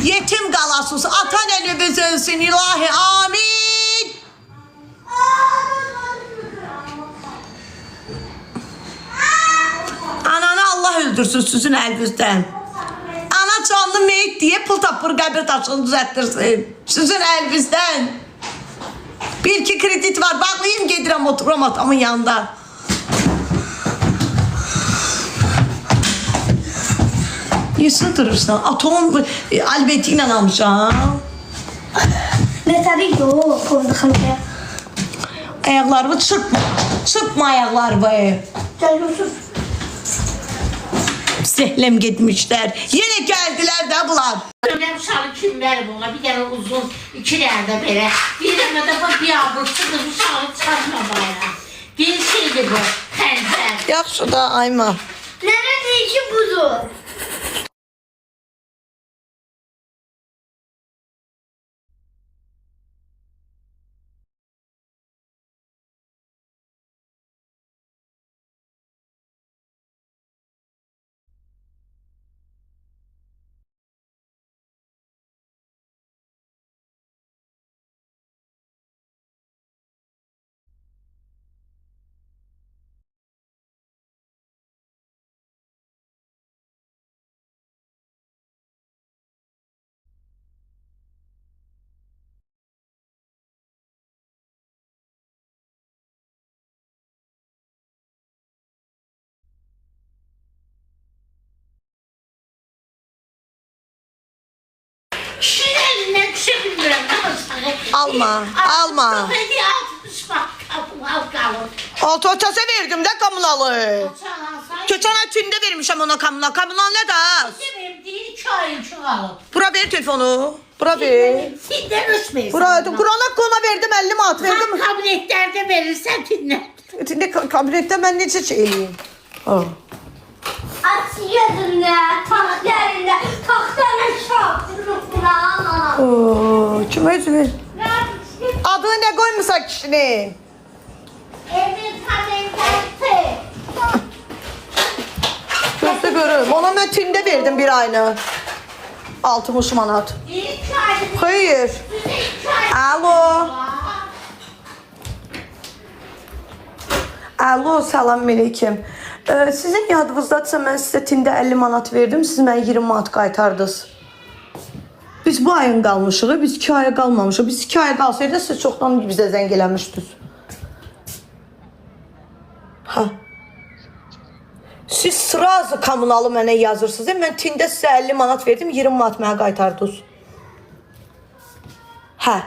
Yetim qalasız, atan elimiz ölsün ilahi, amin. Ananı Allah öldürsün sizin əlinizdən. Ana canlı meyit diye pul tapır, qəbir taşını düzəltdirsin. Sizin əlinizdən. Bir iki kredit var, bağlayayım gedirəm oturam atamın yanında. Niye sığdırırsan? Atom albeti ilə almışam. Ne tabii yok, fındıklıya. Ayaklarımı çırpma. Çırpma ayaklarımı. Gel Yusuf. Zehlem gitmişler. Yine geldiler de bunlar. Öyle uşağı kim verir buna? Bir tane uzun, iki tane böyle. Bir tane de bak yavrusu kız uşağı çıkartma bana. Bir şeydi bu, pencer. Yaxşı da Ayma. Nerede işi budur? Şunun elinden düşebilirim ama sana. Alma, alma. Hediye atmış bak kapım al kalın. Altı ötəsə verdim də kommunalı. Çalansan. Keçən ay tündə vermişəm ona kommunal. Kommunal nə də? Benim değil 2 ayın çoğalım. Bura ver telefonu. Bura ver. Sizden ölçmeyin. Bura, Qurana qona verdim 50 manat verdim. Kabinetlerde verirsen dinle. İndi kabinetdə mən necə şey eləyim? Oh. Aç gözünde, taht yerinde, tahtana şaptırıkla. Oo, kimə üzülür? Adını nə qoymusan kişinin? Evin kalendası. Gözdə görürüm. Ona mən tündə verdim bir ayını. 60 manat. İlk ayda Hayır. ilk ayda. Alo. Alo, salam aleyküm. Sizin yadınızdadsa mən sizə tində 50 manat verdim, siz mənə 20 manat qaytardınız. Biz bu ayın qalmışıq, biz 2 aya qalmamışıq. Biz 2 aya qalsaydı siz çoxdan bizə zəng eləmişdiniz. Ha. Siz sırası kommunalı mənə yazırsınız. Mən tində sizə 50 manat verdim, 20 manat mənə qaytardınız. Hə.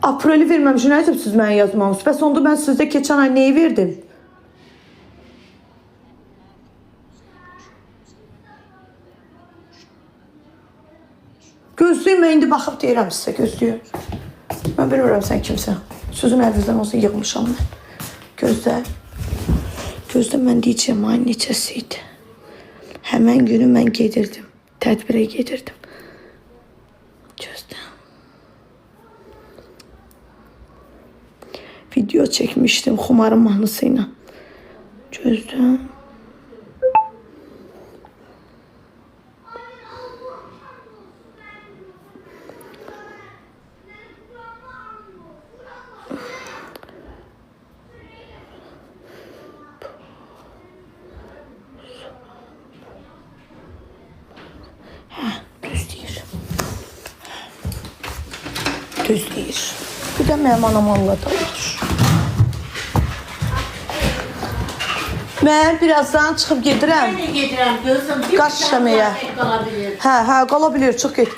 Apreli verməmişim, nə edib siz mənə yazmamışsınız? Bəs onda mən sizdə keçən ay neyi verdim? Gözlüyüm, mən indi baxıb deyirəm sizə, gözlüyüm. Mən bilmirəm sən kimsən. Sözün əlinizdən olsa yığmışam mən. Gözlə. Gözlə, mən deyəcəm, ay neçəsi idi. Həmən günü mən gedirdim. Tədbirə gedirdim. Gözlə. Video çəkmişdim Xumarın mahnısı ilə. Gözlə. Düz deyir. Bir də mənim anam anlatılır. Mən birazdan çıxıb gedirəm. Ben de gedirəm gözüm. Bir Qaş saat işləməyə. vaxt qalabilir. Hə, qala bilir, çıx get.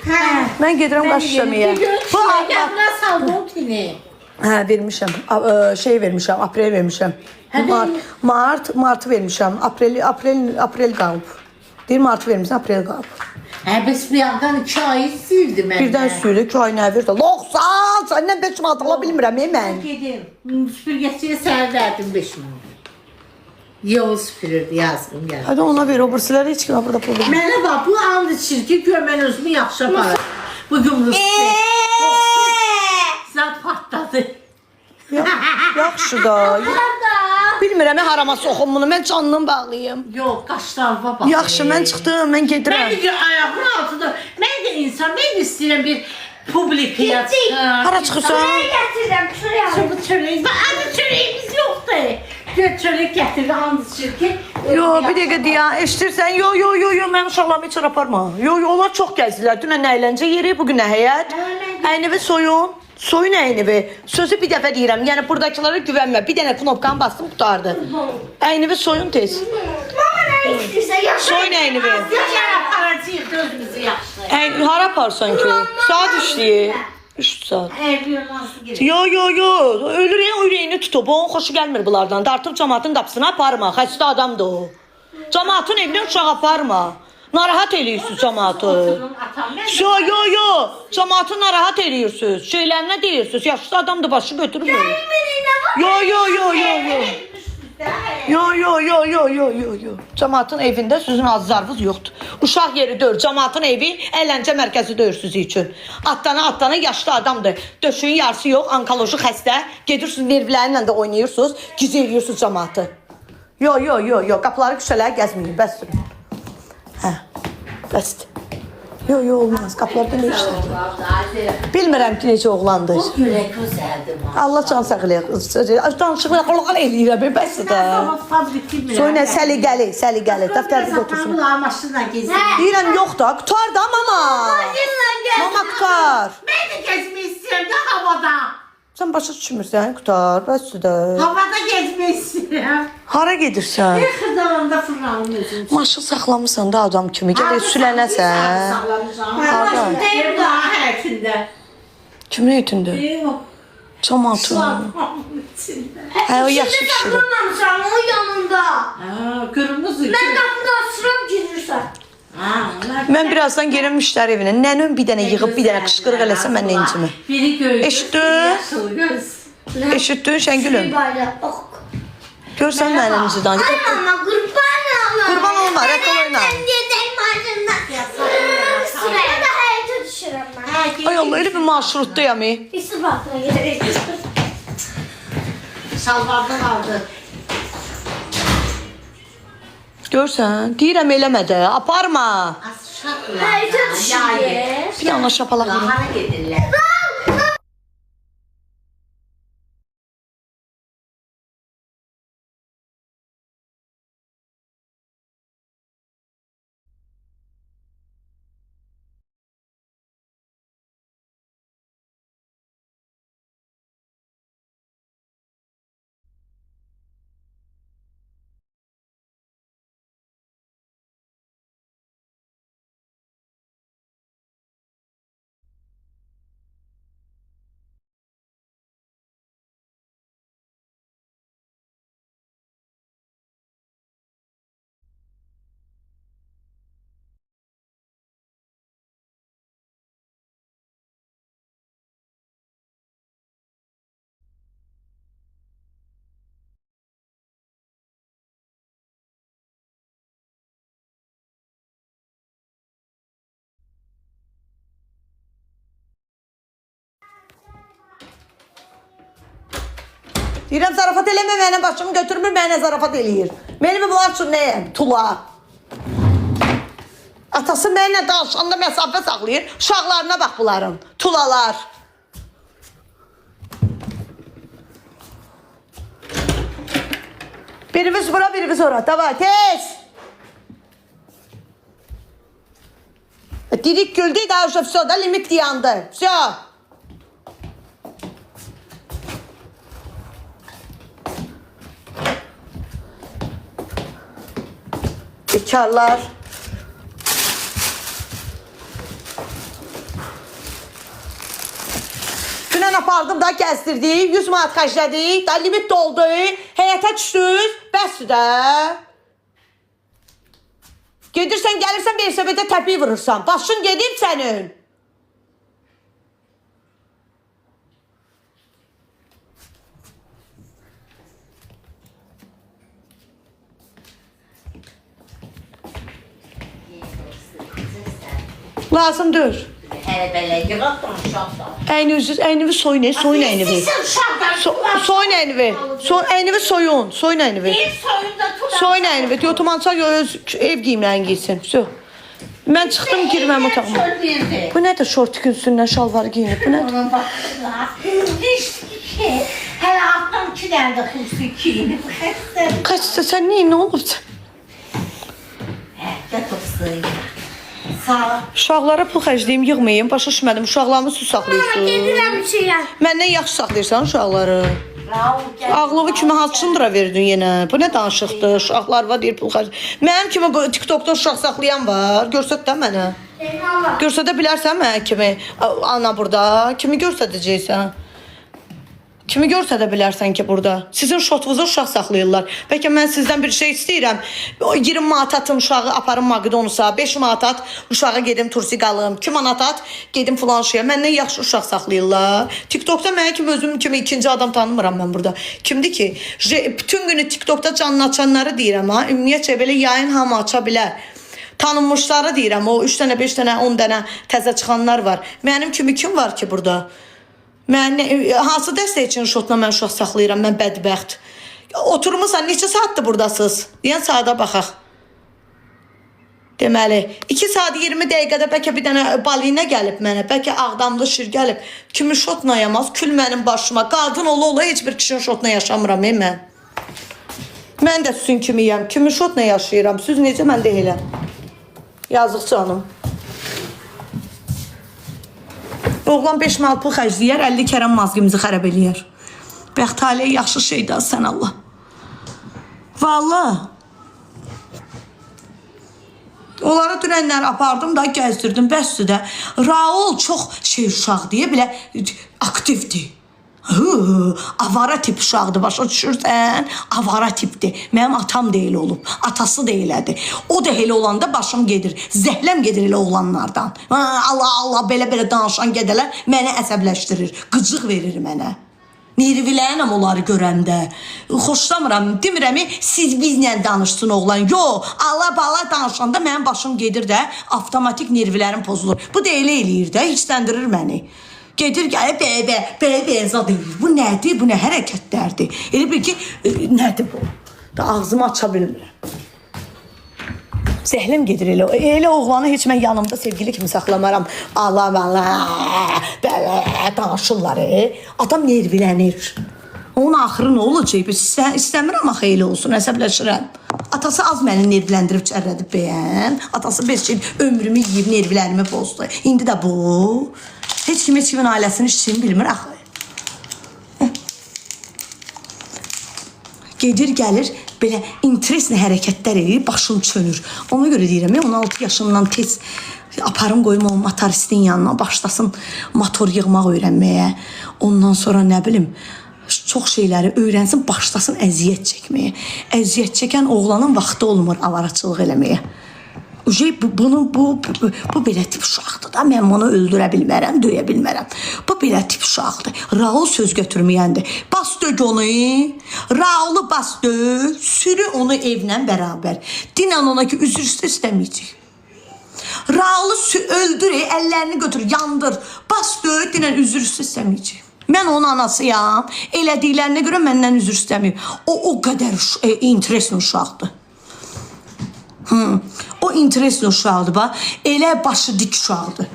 Mən gedirəm qaş işləməyə. Bu Yadına saldım tini. hə, vermişəm. Şey vermişəm, aprel vermişəm. Martı vermişəm. Aprel qalıb. Deyir martı vermişəm, aprel qalıb. Biz bir yandan 2 ay sildi mən. Birdən sürü 2 ay nə verdi? Loxsan, səndən 5 manat ala bilmirəm mən. Gedim. Süpürgəsiyə səhər verdim 5 min. Yol süpürürdü yazdım ya. Hadi ona ver, o bursiləri heç kimə burada pul vermir. Mənə bax, bu and içir ki, gör mən özümü yaxşı aparım. Bu gümrük. Zat patladı. Yaxşı da. Bilmirəm, harama soxum bunu, mən canlım bağlayım. Yox, qaşlarıma bax. Yaxşı, mən çıxdım, mən Mən gedirəm. də ayağımın altında, mən də insan, mən də istəyirəm bir publikaya çıxım. Hara çıxırsan? Getirdim şuraya. Çabuk çörək, adı çörəyimiz yoxdur. Gör çörək gətirdi, and içir ki. Yo, bir dəqiqə deyən, eşitirsən? Yo, mən uşaqlarımı heç aparma. Yo, onlar çox gəzdilər. Dünən əyləcə yeri, bugün nə həyət. Əynivi soyun. Soyun əynivi. Sözü bir dəfə deyirəm, yəni buradakılara güvənmə. Bir dənə knopkanı bastım, qutardı. Əynivi soyun tez. Mama ne istiyorsan yaşa. Soyun əynivi. Yaşar aparacağıq, özümüzü yaxşı. Hara aparsan ki? Saat işləyir. 3 saat. Evliyor nasıl gelir? Yo, ürəyini tutub, onun xoşu gəlmir bunlardan. Dartıb cəmaatın qapısına aparma, xəstə adamdır o. Cəmaatın evinə uşaq aparma. Narahat eləyirsiniz cəmaatı. Yo, cəmaatı narahat eləyirsiniz. Şeylərinə deyirsiniz, yaşlı adamdır, başı götürmür. Yo. Cəmaatın evində sizin azarınız yoxdur. Uşaq yeri deyil, cəmaatın evi əyləncə mərkəzi deyil sizin üçün. Atdana yaşlı adamdır. Döşüyün yarısı yox, onkoloji xəstə. Gedirsiniz nervlərinlə də oynayırsınız, gizləyirsiniz cəmaatı. Yo, qapıları küçələri gəzməyin, bəsdir. Hə, bəsdir. Yo, olmaz, qapılarda nə işlər? Bilmirəm ki, necə oğlandır. O gülək özəldim. Allah can sağlayaq. Danışıqlar qolaqal eləyirəm, bəsdir də. Soyuna səliqəli, dəftərdə götürsün. Bunlar maşınla gezir. Deyirəm, yox da, qutar da mama. Mama qutar. Mən də gezmək istəyirəm də havada. Sən başa düşmürsən, qutar, bəsdir də. Havada gezmək istəyirəm. Hara gedirsən? Bir xırdalanda fırlanım özüm. Maşın saxlamısan da adam kimi, gəlir sülənəsən. Harada? Deyir daha həyətində. Kimin heytində? Yox. Cəmaatın. Hə, o yaxşı kişidir. Saklamamışam o yanında. Kırmızı. Ben kapını açıram girirsən. Mən birazdan gerim müştəri evinə. Nənəm bir dənə yığıb, bir dənə qışqırıq eləsə mən neyincimi? Biri göy. Eşitdin? Yaşıl göz. Eşitdin Şəngülüm? Böyle ok. Görsən mənim necədən? Ay ama kurban olma. Qurban olma, rəqəl oyna. Ben gedeyim ağzından. Sıraya da hayata düşürəm ben. Ay Allah, elə bir marşrutdayam. İsi bakına gerek. Şalvardan aldı. Görsən, deyirəm eləmə də, aparma. Hayata düşürəm. Bir də ona şapalaq verin. Hara gedirlər? Deyirəm, zarafat eləmə mənə, başımı götürmür, mənə zarafat eləyir. Mənim bunlar üçün nəyəm? Tula. Atası mənlə danışanda məsafə saxlayır. Uşaqlarına bax bunların. Tulalar. Birimiz bura, birimiz ora. Davay, tez. Dirik güldü, daha все, da limit yandı. Все. Bekarlar. Dünən apardım da gəzdirdik, 100 manat xərclədik, da limit doldu, həyətə düşdünüz, bəsdir də. Gedirsən, gəlirsən, bir səbədə təpiyi vurursan, başın gedib sənin. Lazımdır. Hələ belə yığaqdan uşaqlar. Əynivi soyun, soyun əynivi. Sizin uşaqlar. Soyun əynivi. Əynivi soyun, soyun əynivi. Bir soyunda tutar. Soyun əynivi. Yotumansa öz ev giyimlərini giysin. Mən çıxdım, girməm otağıma. Bu nədir? Şortik üstündən şalvarı giyinib. Bu nədir? Ona baxsınlar. Hiç ki, hələ altdan 2 dənə də xüsusi giyinib. Qaçsa sən nə olubsan? Hə, tutsun. Sağ ol. Uşaqlara pul xərcləyim, yığmayım. Başa düşmədim. Uşaqlarımı su saxlayırsın. Gedirəm şeyə. Məndən yaxşı saxlayırsan uşaqları. Ağlığı kimi haçındıra verdin yenə. Bu nə danışıqdır? Uşaqlar var, deyir pul xərc. Mənim kimi bu TikTokda uşaq saxlayan var. Görsət də mənə. Görsədə bilərsən mənə kimi? Ana burada. Kimi görsədəcəksən? Kimi görsədə bilərsən ki burada? Sizin şotunuza uşaq saxlayırlar. Bəlkə mən sizdən bir şey istəyirəm. 20 manat atım uşağı aparım Maqidonusa, 5 manat at uşağı gedim Tursi qalım, 2 manat at gedim filan şeyə. Məndən yaxşı uşaq saxlayırlar. TikTokda mənə kimi özüm kimi ikinci adam tanımıram mən burada. Kimdir ki? Bütün günü TikTokda canını açanları deyirəm ha. Ümumiyyətcə belə yayın hamı aça bilər. Tanınmışları deyirəm. O 3 dənə, 5 dənə, 10 dənə təzə çıxanlar var. Mənim kimi kim var ki burada? Mən hansı dəstək üçün şotla mən uşaq saxlayıram, mən bədbəxt. Oturmuşsan, neçə saatdır buradasınız? Deyən saata baxaq. Deməli, 2 saat 20 dəqiqədə bəlkə bir dənə balinə gəlib mənə, bəlkə ağdamlı şir gəlib. Kimi şotla yamaz, kül mənim başıma. Qadın ola heç bir kişinin şotla yaşamıram mən. Mən də sizin kimiyəm, kimi şotla yaşayıram. Siz necə, mən deyiləm. Yazıq canım. Oğlan 5 manat pul xərcləyər, 50 kərəm mazgimizi xərab eləyər. Bəxtaliyə yaxşı şeydir, sən Allah. Vallahi. Onları dünənlər apardım da, gəzdirdim, bəsdir də. Raul çox uşaq deyə belə aktivdir. Avara tip uşaqdır, başa düşürsən? Avara tipdir. Mənim atam da elə olub, atası da elədir. O da elə olanda başım gedir, zəhləm gedir elə oğlanlardan. Allah, belə danışan gedələr məni əsəbləşdirir, qıcıq verir mənə. Nervilənəm onları görəndə. Xoşlamıram, demirəm, siz bizlə danışsın oğlan. Yox, Allah danışanda mənim başım gedir də, avtomatik nervilərim pozulur. Bu da elə eləyir də, hissəndirir məni. Gedir, gəlib, bəyəzə deyir. Bu nədir? Bu nə hərəkətlərdir? Elə bil ki, nədir bu? Da ağzımı aça bilmirəm. Zəhlim gedir elə. Elə oğlanı heç mən yanımda sevgili kimi saxlamaram. Allah, belə danışırlar. Adam nervilənir. Onun axırı nə olacaq? İstəmirəm axı elə olsun, əsəbləşirəm. Atası az məni nerviləndirib çərrədib bəyən. Atası 5 il ömrümü yiyib, nervilərimi pozdu. İndi də bu. Heç kimin ailəsinin işini bilmir axı. Gedir, gəlir, belə interesli hərəkətlər edir, başım çönür. Ona görə deyirəm, 16 yaşımdan tez aparım qoyum o motoristin yanına, başlasın motor yığmaq öyrənməyə. Ondan sonra nə bilim, çox şeyləri öyrənsin, başlasın əziyyət çəkməyə. Əziyyət çəkən oğlanın vaxtı olmur avaraçılıq eləməyə. Bu belə tip uşaqdır da, mən bunu öldürə bilmərəm, döyə bilmərəm. Bu belə tip uşaqdır. Raul söz götürməyəndir. Bas dök onu, Raulu bas dök, sürü onu evlə bərabər. Dinən ona ki, üzr istəməyəcək. Raulu öldür, əllərini götür, yandır. Bas dök, dinən üzr istəməyəcək. Mən onun anasıyam. Elədiklərinə görə məndən üzr istəmir. O qədər interesli uşaqdır. O interesli uşaqdır. Elə başı dik uşaqdır.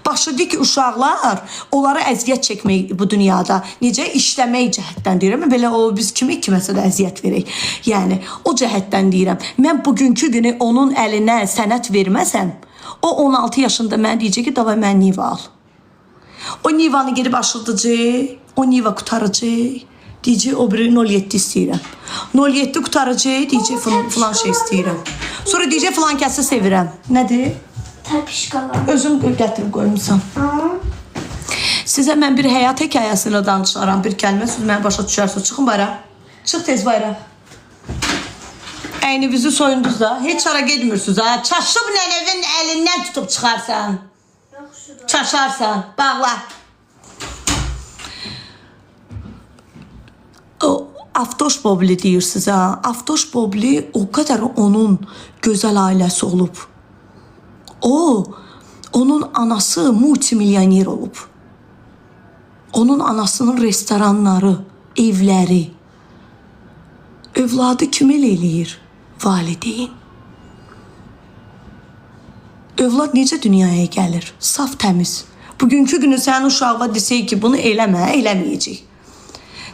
Başı dik uşaqlar, onlara əziyyət çəkmək bu dünyada. Necə işləmək cəhətdən deyirəm. Belə biz kiməsə də əziyyət verək. Yəni, o cəhətdən deyirəm. Mən bugünkü günü onun əlinə sənət verməsəm, o 16 yaşında mənə deyəcək ki, davay mən Niva al. O Nivanı gedib aşırdacaq, o Niva qutaracaq, deyəcək o biri 07 istəyirəm. 07 qutaracaq, deyəcək filan şey istəyirəm. Sonra deyəcək filan kəsi sevirəm. Nədir? Təpişqalar. Özüm gətirib qoymuşam. Sizə mən bir həyat hekayəsini danışaram, bir kəlmə söz mənə başa düşərsiniz. Çıxın bayra. Çıx tez bayra. Əyninizi soyundunuz da, heç ara getmirsiniz ha. Çaşıb nənəvin əlindən tutub çıxarsan. Çaşarsan, bağla. O Aftoş Bobli deyirsiniz ha. Aftoş Bobli o qədər onun gözəl ailəsi olub. Onun anası multimilyoner olub. Onun anasının restoranları, evləri. Övladı kim eləyir? Valideyn. Övlad necə dünyaya gəlir? Saf, təmiz. Bugünkü günü sənin uşağına desək ki, bunu eləmə, eləməyəcək.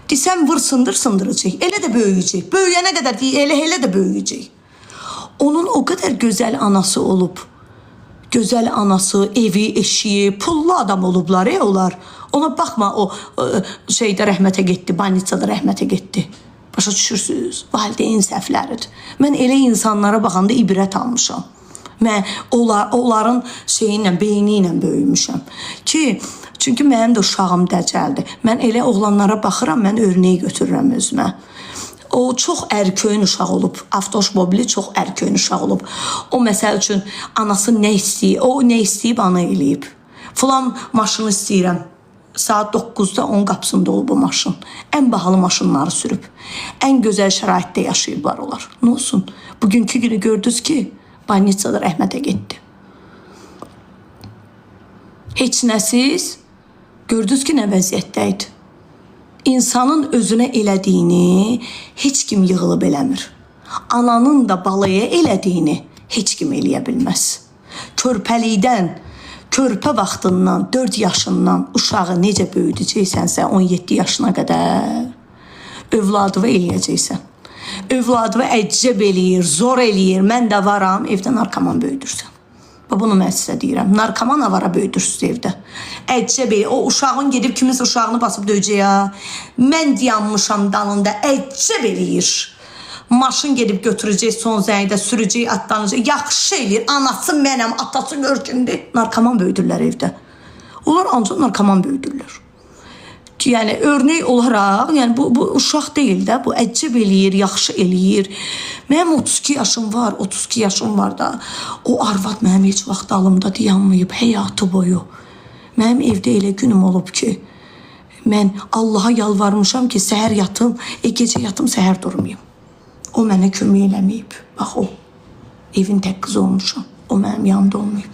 Desəm vır, sındıracaq. Elə də böyüyəcək. Böyüyənə qədər deyil, elə də böyüyəcək. Onun o qədər gözəl anası olub. Gözəl anası, evi, eşiyi, pullu adam olublar, onlar. Ona baxma, o şeydə rəhmətə getdi, banitsada rəhmətə getdi. Başa düşürsünüz? Valideyn səhvləridir. Mən elə insanlara baxanda ibrət almışam. Mən onların beyni ilə böyümüşəm. Çünki mənim də uşağım dəcəldir. Mən elə oğlanlara baxıram, mən örneği götürürəm özümə. O çox ərköyün uşaq olub. Aftoş Bobli çox ərköyün uşaq olub. O məsəl üçün anası nə istəyib, o nə istəyib ana eləyib. Filan maşını istəyirəm. Saat 9-da onun qapısında olub o maşın. Ən bahalı maşınları sürüb. Ən gözəl şəraitdə yaşayıblar onlar. Nə olsun? Bugünkü günü gördünüz ki, banitsada rəhmətə getdi. Heç nəsiz gördünüz ki, nə vəziyyətdə idi. İnsanın özünə elədiyini heç kim yığılıb eləmir. Ananın da balaya elədiyini heç kim eləyə bilməz. Körpəlikdən, körpə vaxtından, 4 yaşından uşağı necə böyüdəcəksənsə 17 yaşına qədər övladını eləyəcəksən. Övladını əcəb eləyir, zor eləyir. Mən də varam, evdə narkoman böyüdürsən. Bunu mən sizə deyirəm. Narkoman avara böyüdürsünüz evdə. Əcəb eləyir. O uşağın gedib kiminsə uşağını basıb döyəcək ya. Mən dayanmışam dalında, əcəb eləyir. Maşın gedib götürəcək son zəngdə, sürəcək, atlanacaq. Yaxşı eləyir. Anası mənəm, atası görkündür. Narkoman böyüdürlər evdə. Onlar ancaq narkoman böyüdürlər. Yəni, örnek olaraq, yəni bu uşaq deyil də, bu əcəb eləyir, yaxşı eləyir. Mənim 32 yaşım var, 32 yaşım var da. O arvad mənim heç vaxt dalımda dayanmayıb, həyatı boyu. Mənim evdə elə günüm olub ki, mən Allaha yalvarmışam ki, səhər yatım, gecə yatım, səhər durmayım. O mənə kömək eləməyib. Bax o, evin tək qızı olmuşam. O mənim yanımda olmayıb.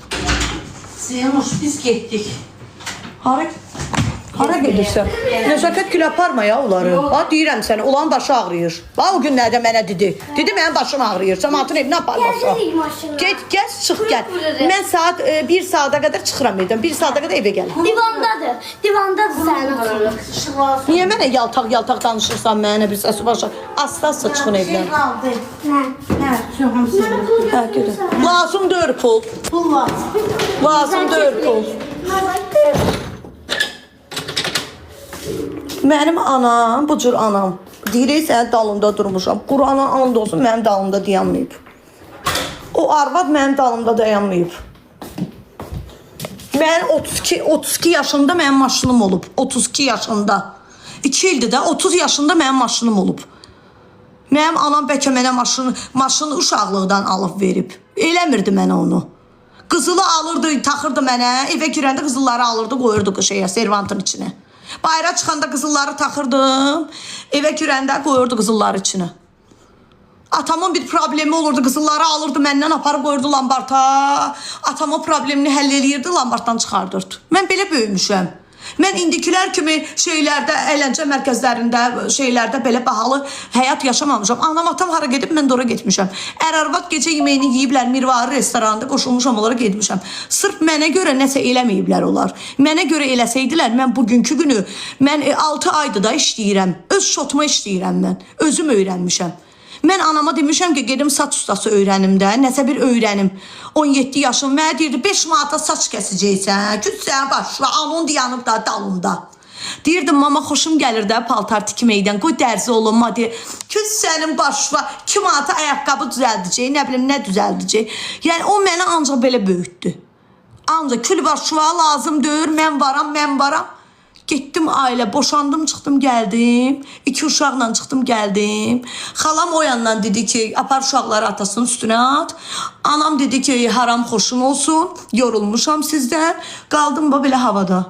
Zeynur, biz getdik. Hara gedirsən? Nəzakət gül aparma ya onları. Deyirəm sənə, olan başı ağrıyır. O günlərdə mənə dedi. Dedi, mənim başım ağrıyır. Cəmatın evinə aparmasa. Get, gəz, çıx, gəl. Mən saat 1 saata qədər çıxıram evdən. 1 saata qədər evə gəlim. Divandadır. Divandadır sənin oturur. Niyə mənə yaltaq danışırsan mənə bir səsi başa? Asla çıxın evdən. Lazım deyir pul. Lazım deyir pul. Mənim anam, bu cür anam. Deyirik, sənin dalımda durmuşam. Qur'ana and olsun, mənim dalımda dayanmayıb. O arvad mənim dalımda dayanmayıb. Mən 32 yaşında mənim maşınım olub. 32 yaşında. 2 ildir də 30 yaşında mənim maşınım olub. Mənim anam bəlkə mənə maşını uşaqlıqdan alıb verib. Eləmirdi mənə onu. Qızılı alırdı, taxırdı mənə. Evə girəndə qızılları alırdı, qoyurdu servantın içinə. Bayra çıxanda qızılları taxırdım. Evə girəndə qoyurdu qızılları içinə. Atamın bir problemi olurdu. Qızılları alırdı məndən, aparıb qoyurdu lambarta. Atamın problemini həll eləyirdi, lambartdan çıxardırdı. Mən belə böyümüşəm. Mən indikilər kimi şeylərdə, əyləncə mərkəzlərində, şeylərdə belə bahalı həyat yaşamamışam. Anam, atam hara gedib, mən də ora getmişəm. Ər-arvad gecə yeməyini yeyiblər, Mirvari restoranında qoşulmuşam, onlara getmişəm. Sırf mənə görə nəsə eləməyiblər onlar. Mənə görə eləsəydilər, mən bugünkü günü, mən 6 aydır da işləyirəm. Öz şotuma işləyirəm mən. Özüm öyrənmişəm. Mən anama demişəm ki, gedim saç ustası öyrənim də, nəsə bir öyrənim. 17 yaşım, mənə deyirdi, 5 manata saç kəsəcəksən, kütsən başla, alın dayanıb da dalında. Deyirdim, mama xoşum gəlir də paltar tikməkdən, qoy dərzi olunma, deyir, küt sənin başla, 2 manata ayaqqabı düzəldəcək, nə bilim, nə düzəldəcək. Yəni, o mənə ancaq belə böyütdü. Ancaq kül başla lazımdır, mən varam. Getdim ailə, boşandım, çıxdım, gəldim. 2 uşaqla çıxdım, gəldim. Xalam o yandan dedi ki, apar uşaqları atasının üstünə at. Anam dedi ki, haram xoşun olsun, yorulmuşam sizdən. Qaldım belə havada.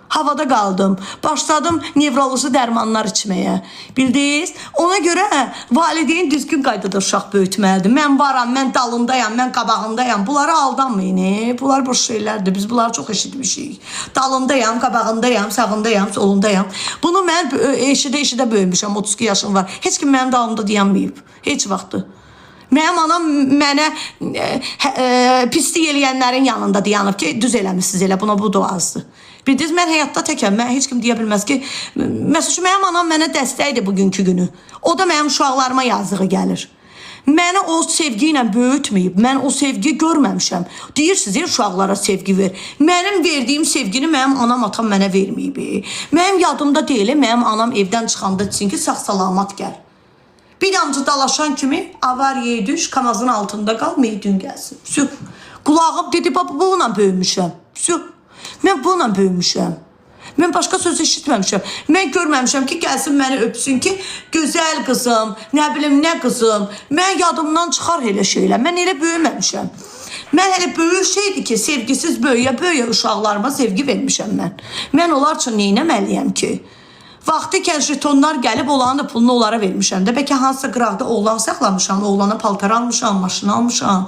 Havada qaldım. Başladım nevroloji dərmanlar içməyə. Bildiniz? Ona görə valideyn düzgün qaydada uşaq böyütməlidir. Mən varam, mən dalındayam, mən qabağındayam. Bunlara aldanmayın. Bunlar boş şeylərdir. Biz bunları çox eşitmişik. Dalındayam, qabağındayam, sağındayam, solundayam. Bunu mən eşidə böyümüşəm. 32 yaşım var. Heç kim mənim dalımda dayanmayıb. Heç vaxtı. Mənim anam mənə pislik eləyənlərin yanında dayanıb ki, düz eləmişsiniz elə, buna bu da azdır. Bildiniz, mən həyatda təkəm, mən heç kim deyə bilməz ki, məsələn, mənim anam mənə dəstəkdir bugünkü günü. O da mənim uşaqlarıma yazığı gəlir. Məni o sevgi ilə böyütməyib, mən o sevgi görməmişəm. Deyirsiniz, uşaqlara sevgi ver. Mənim verdiyim sevgini mənim anam, atam mənə verməyib. Mənim yadımda deyil, mənim anam evdən çıxanda desin ki, sağ-salamat gəl. Bir damcı dalaşan kimi avariyaya düş, kamazın altında qal, meydün gəlsin. Süp. Qulağım dedi, baba, bununla böyümüşəm. Süp. Mən bununla böyümüşəm. Mən başqa söz eşitməmişəm. Mən görməmişəm ki, gəlsin məni öpsün ki, gözəl qızım, nə bilim, nə qızım. Mən yadımdan çıxar elə şeylər. Mən elə böyüməmişəm. Mən elə böyük şeydir ki, sevgisiz böyüyə uşaqlarıma sevgi vermişəm mən. Mən onlar üçün neynəməliyəm ki? Vaxtı ikən jetonlar gəlib, olanın da pulunu onlara vermişəm də. Bəlkə hansısa qıraqda oğlan saxlamışam, oğlana paltar almışam, maşını almışam,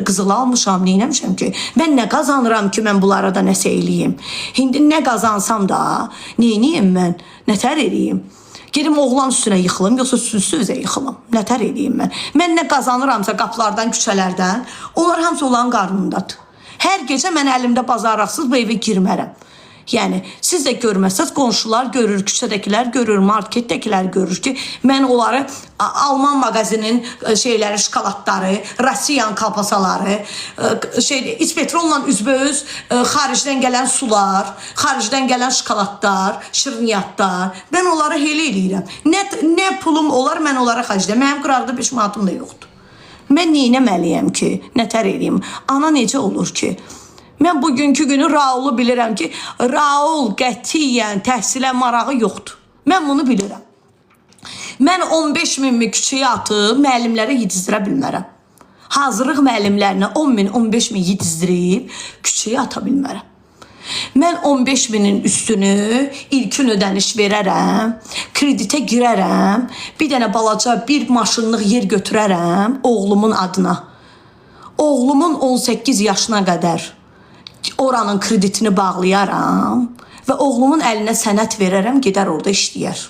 qızıl almışam, neynəmişəm ki? Mən nə qazanıram ki, mən bunlara da nəsə eləyim? İndi nə qazansam da, neyniyim mən? Nətər eləyim? Gedim oğlan üstünə yıxılım, yoxsa üstünüzə yıxılım? Nətər eləyim mən? Mən nə qazanıramsa qapılardan, küçələrdən, onlar hamısı olan qarnındadır. Hər gecə mən əlimdə bazaraqsız bu evə girmərəm. Yəni, siz də görməsəz, qonşular görür, küçədəkilər görür, marketdəkilər görür ki, mən onları Alman mağazinin şeyləri, şokoladları, Rasiyan kalpasaları, İspetrolla üzbəüz xaricdən gələn sular, xaricdən gələn şokoladlar, şirniyyatlar, mən onları elə eləyirəm. Nə pulum olar, mən onlara xərcləyirəm. Mənim qıraqda 5 manatım da yoxdur. Mən neynəməliyəm ki, nətər eləyim? Ana necə olur ki? Mən bugünkü günü Raulu bilirəm ki, Raul qətiyyən təhsilə marağı yoxdur. Mən bunu bilirəm. Mən 15 minmi küçəyə atıb müəllimlərə yedizdirə bilmərəm. Hazırlıq müəllimlərinə 10 min, 15 min yedizdirib küçəyə ata bilmərəm. Mən 15 binin üstünü ilkin ödəniş verərəm, kreditə girərəm, bir dənə balaca bir maşınlıq yer götürərəm oğlumun adına. Oğlumun 18 yaşına qədər oranın kreditini bağlayaram və oğlumun əlinə sənət verərəm, gedər orada işləyər.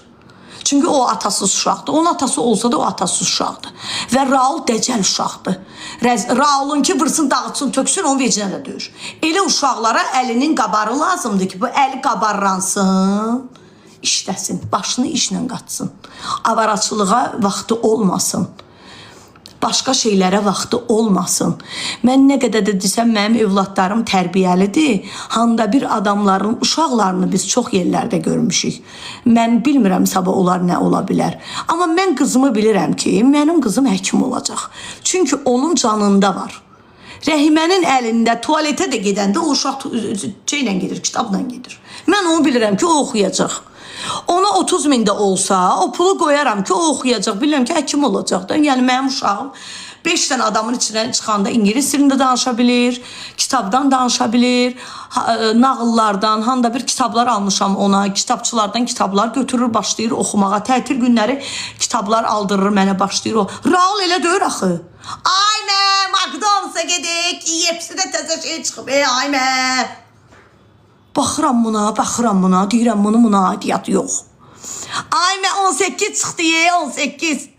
Çünki o atasız uşaqdır. Onun atası olsa da o atasız uşaqdır. Və Raul dəcəl uşaqdır. Raulun ki, vırsın, dağıtsın, töksün, onun vecinə də döyür. Elə uşaqlara əlinin qabarı lazımdır ki, bu əli qabarlansın, işləsin, başını işlə qatsın. Avaraçılığa vaxtı olmasın. Başqa şeylərə vaxtı olmasın. Mən nə qədər də desəm, mənim övladlarım tərbiyəlidir. Handa bir adamların uşaqlarını biz çox yerlərdə görmüşük. Mən bilmirəm sabah onlar nə ola bilər. Amma mən qızımı bilirəm ki, mənim qızım həkim olacaq. Çünki onun canında var. Rəhimənin əlində tualetə də gedəndə o uşaq şeylə gedir, kitabla gedir. Mən onu bilirəm ki, o oxuyacaq. Ona 30 min də olsa, o pulu qoyaram ki, o oxuyacaq. Bilirəm ki, həkim olacaq da. Yəni, mənim uşağım 5 dənə adamın içindən çıxanda ingilis dilində danışa bilir, kitabdan danışa bilir, nağıllardan, handa bir kitablar almışam ona, kitabçılardan kitablar götürür, başlayır oxumağa. Tətil günləri kitablar aldırır mənə, başlayır o. Raul elə deyir axı. Aymə, McDonald's-a gedik, YFC-də təzə şey çıxıb, aymə. Baxıram buna, deyirəm buna aidiyyatı yox. Ay mən 18 çıxdı, 18.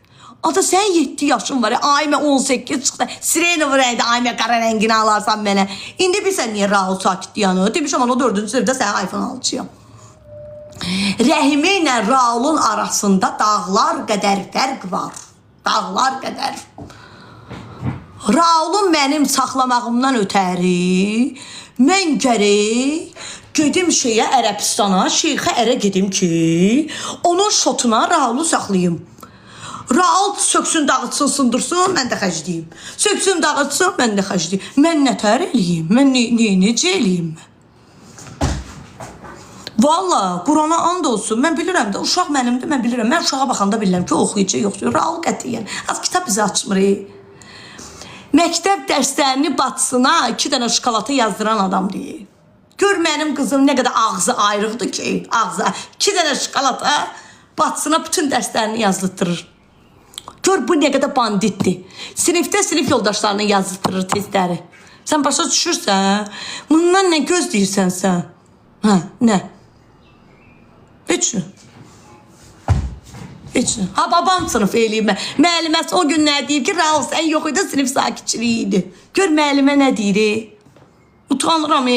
Ata sən 7 yaşın var, ay mən 18 çıxdı. Sirena vuraydı, ay mən qara rəngini alarsan mənə. İndi bilsən niyə Raul sakit yanı? Demişəm ona 4-cü sınıfda sənə iPhone alacağam. Rəhimə ilə Raulun arasında dağlar qədər fərq var. Dağlar qədər. Raulun mənim saxlamağımdan ötəri mən gərək gedim Ərəbistana, şeyxə ərə gedim ki, onun şotuna Raulu saxlayım. Raul söksün, dağıtsın, sındırsın, mən də xərcləyim. Söksün, dağıtsın, mən də xərcləyim. Mən nətər eləyim? Mən necə eləyim? Valla, Qurana and olsun, mən bilirəm də, uşaq mənimdir, mən bilirəm. Mən uşağa baxanda bilirəm ki, oxuyucu yoxdur. Raul qətiyyən, az kitab bizi açmır. Məktəb dərslərini batsına 2 dənə şokolata yazdıran adam deyir. Gör mənim qızım nə qədər ağzı ayrıqdır ki, ağzı. 2 dənə şokolata batsına bütün dərslərini yazdırır. Gör bu nə qədər banditdir. Sinifdə sinif yoldaşlarını yazdırır testləri. Sən başa düşürsən, bundan nə gözləyirsən sən? Hə, nə? Heç nə. Heç nə. Ha, babam sınıf eləyim mən. Müəlliməsi o günlər deyir ki, Raul sən yox idi, sinif sakitçiliyi idi. Gör müəllimə nə deyir? Utanıram.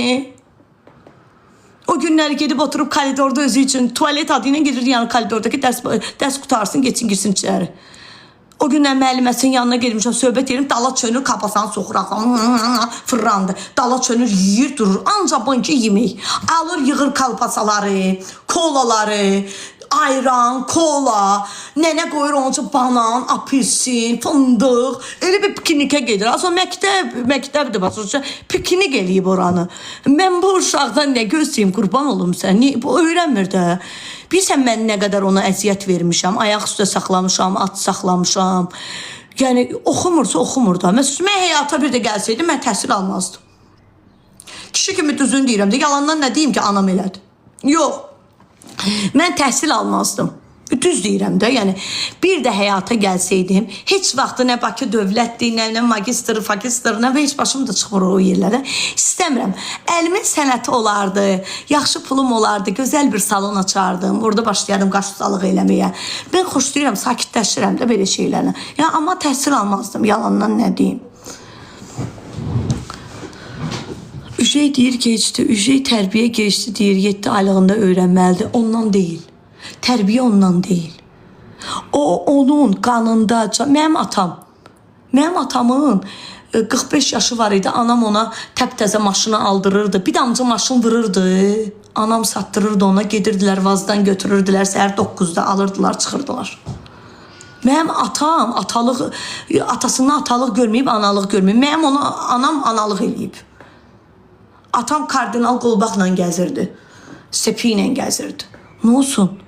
O günləri gedib oturub koridorda özü üçün tualet adı ilə gedir, yəni koridordakı dərs qutarsın, geçin, girsin içəri. O günlər müəlliməsinin yanına gelmişəm, söhbət edim, dala çönür, kapasanı soxur, fırrandı. Dala çönür, yiyir, durur. Ancaq bunki yemək. Alır, yığır kalpasaları, kolaları, ayran, kola, nənə qoyur onun üçün banan, apelsin, fındıq. Elə bir piknikə gedir. Aslında məktəbdir, başlayacaq, piknik eləyib oranı. Mən bu uşaqdan nə gözləyim, qurban olum sən, bu öyrənmir də. Bilsən mən nə qədər ona əziyyət vermişəm, ayaq üstə saxlamışam, at saxlamışam. Yəni, oxumursa oxumur da. Məsələn, mən həyata bir də gəlsəydim, mən təhsil almazdım. Kişi kimi düzün deyirəm də, yalandan nə deyim ki, anam elədi. Yox. Mən təhsil almazdım. Düz deyirəm də, yəni bir də həyata gəlsəydim, heç vaxtı nə Bakı dövlətdir, nə magistr, fakistr, nə heç başım da çıxmır o yerlərə. İstəmirəm. Əlimin sənəti olardı, yaxşı pulum olardı, gözəl bir salon açardım, orada başlayardım qaşsalıq eləməyə. Ben xoşlayıram, sakitləşirəm də belə şeylərlə. Yəni, amma təhsil almazdım, yalandan nə deyim. Ücey deyir geçdi, Ücey tərbiyə geçdi deyir, 7 aylığında öyrənməlidir. Ondan deyil. Tərbiyə ondan deyil. O, onun qanında, mənim atamın 45 yaşı var idi, anam ona təptəzə maşını aldırırdı, bir damcı maşın vururdu, anam satdırırdı ona, gedirdilər, vazdan götürürdülər, səhər 9-da alırdılar, çıxırdılar. Mənim atam, atasından atalıq görməyib, analıq görməyib, mənim anam analıq eləyib. Atam kardinal qolbaqla gəzirdi, sepi ilə gəzirdi. Nə olsun?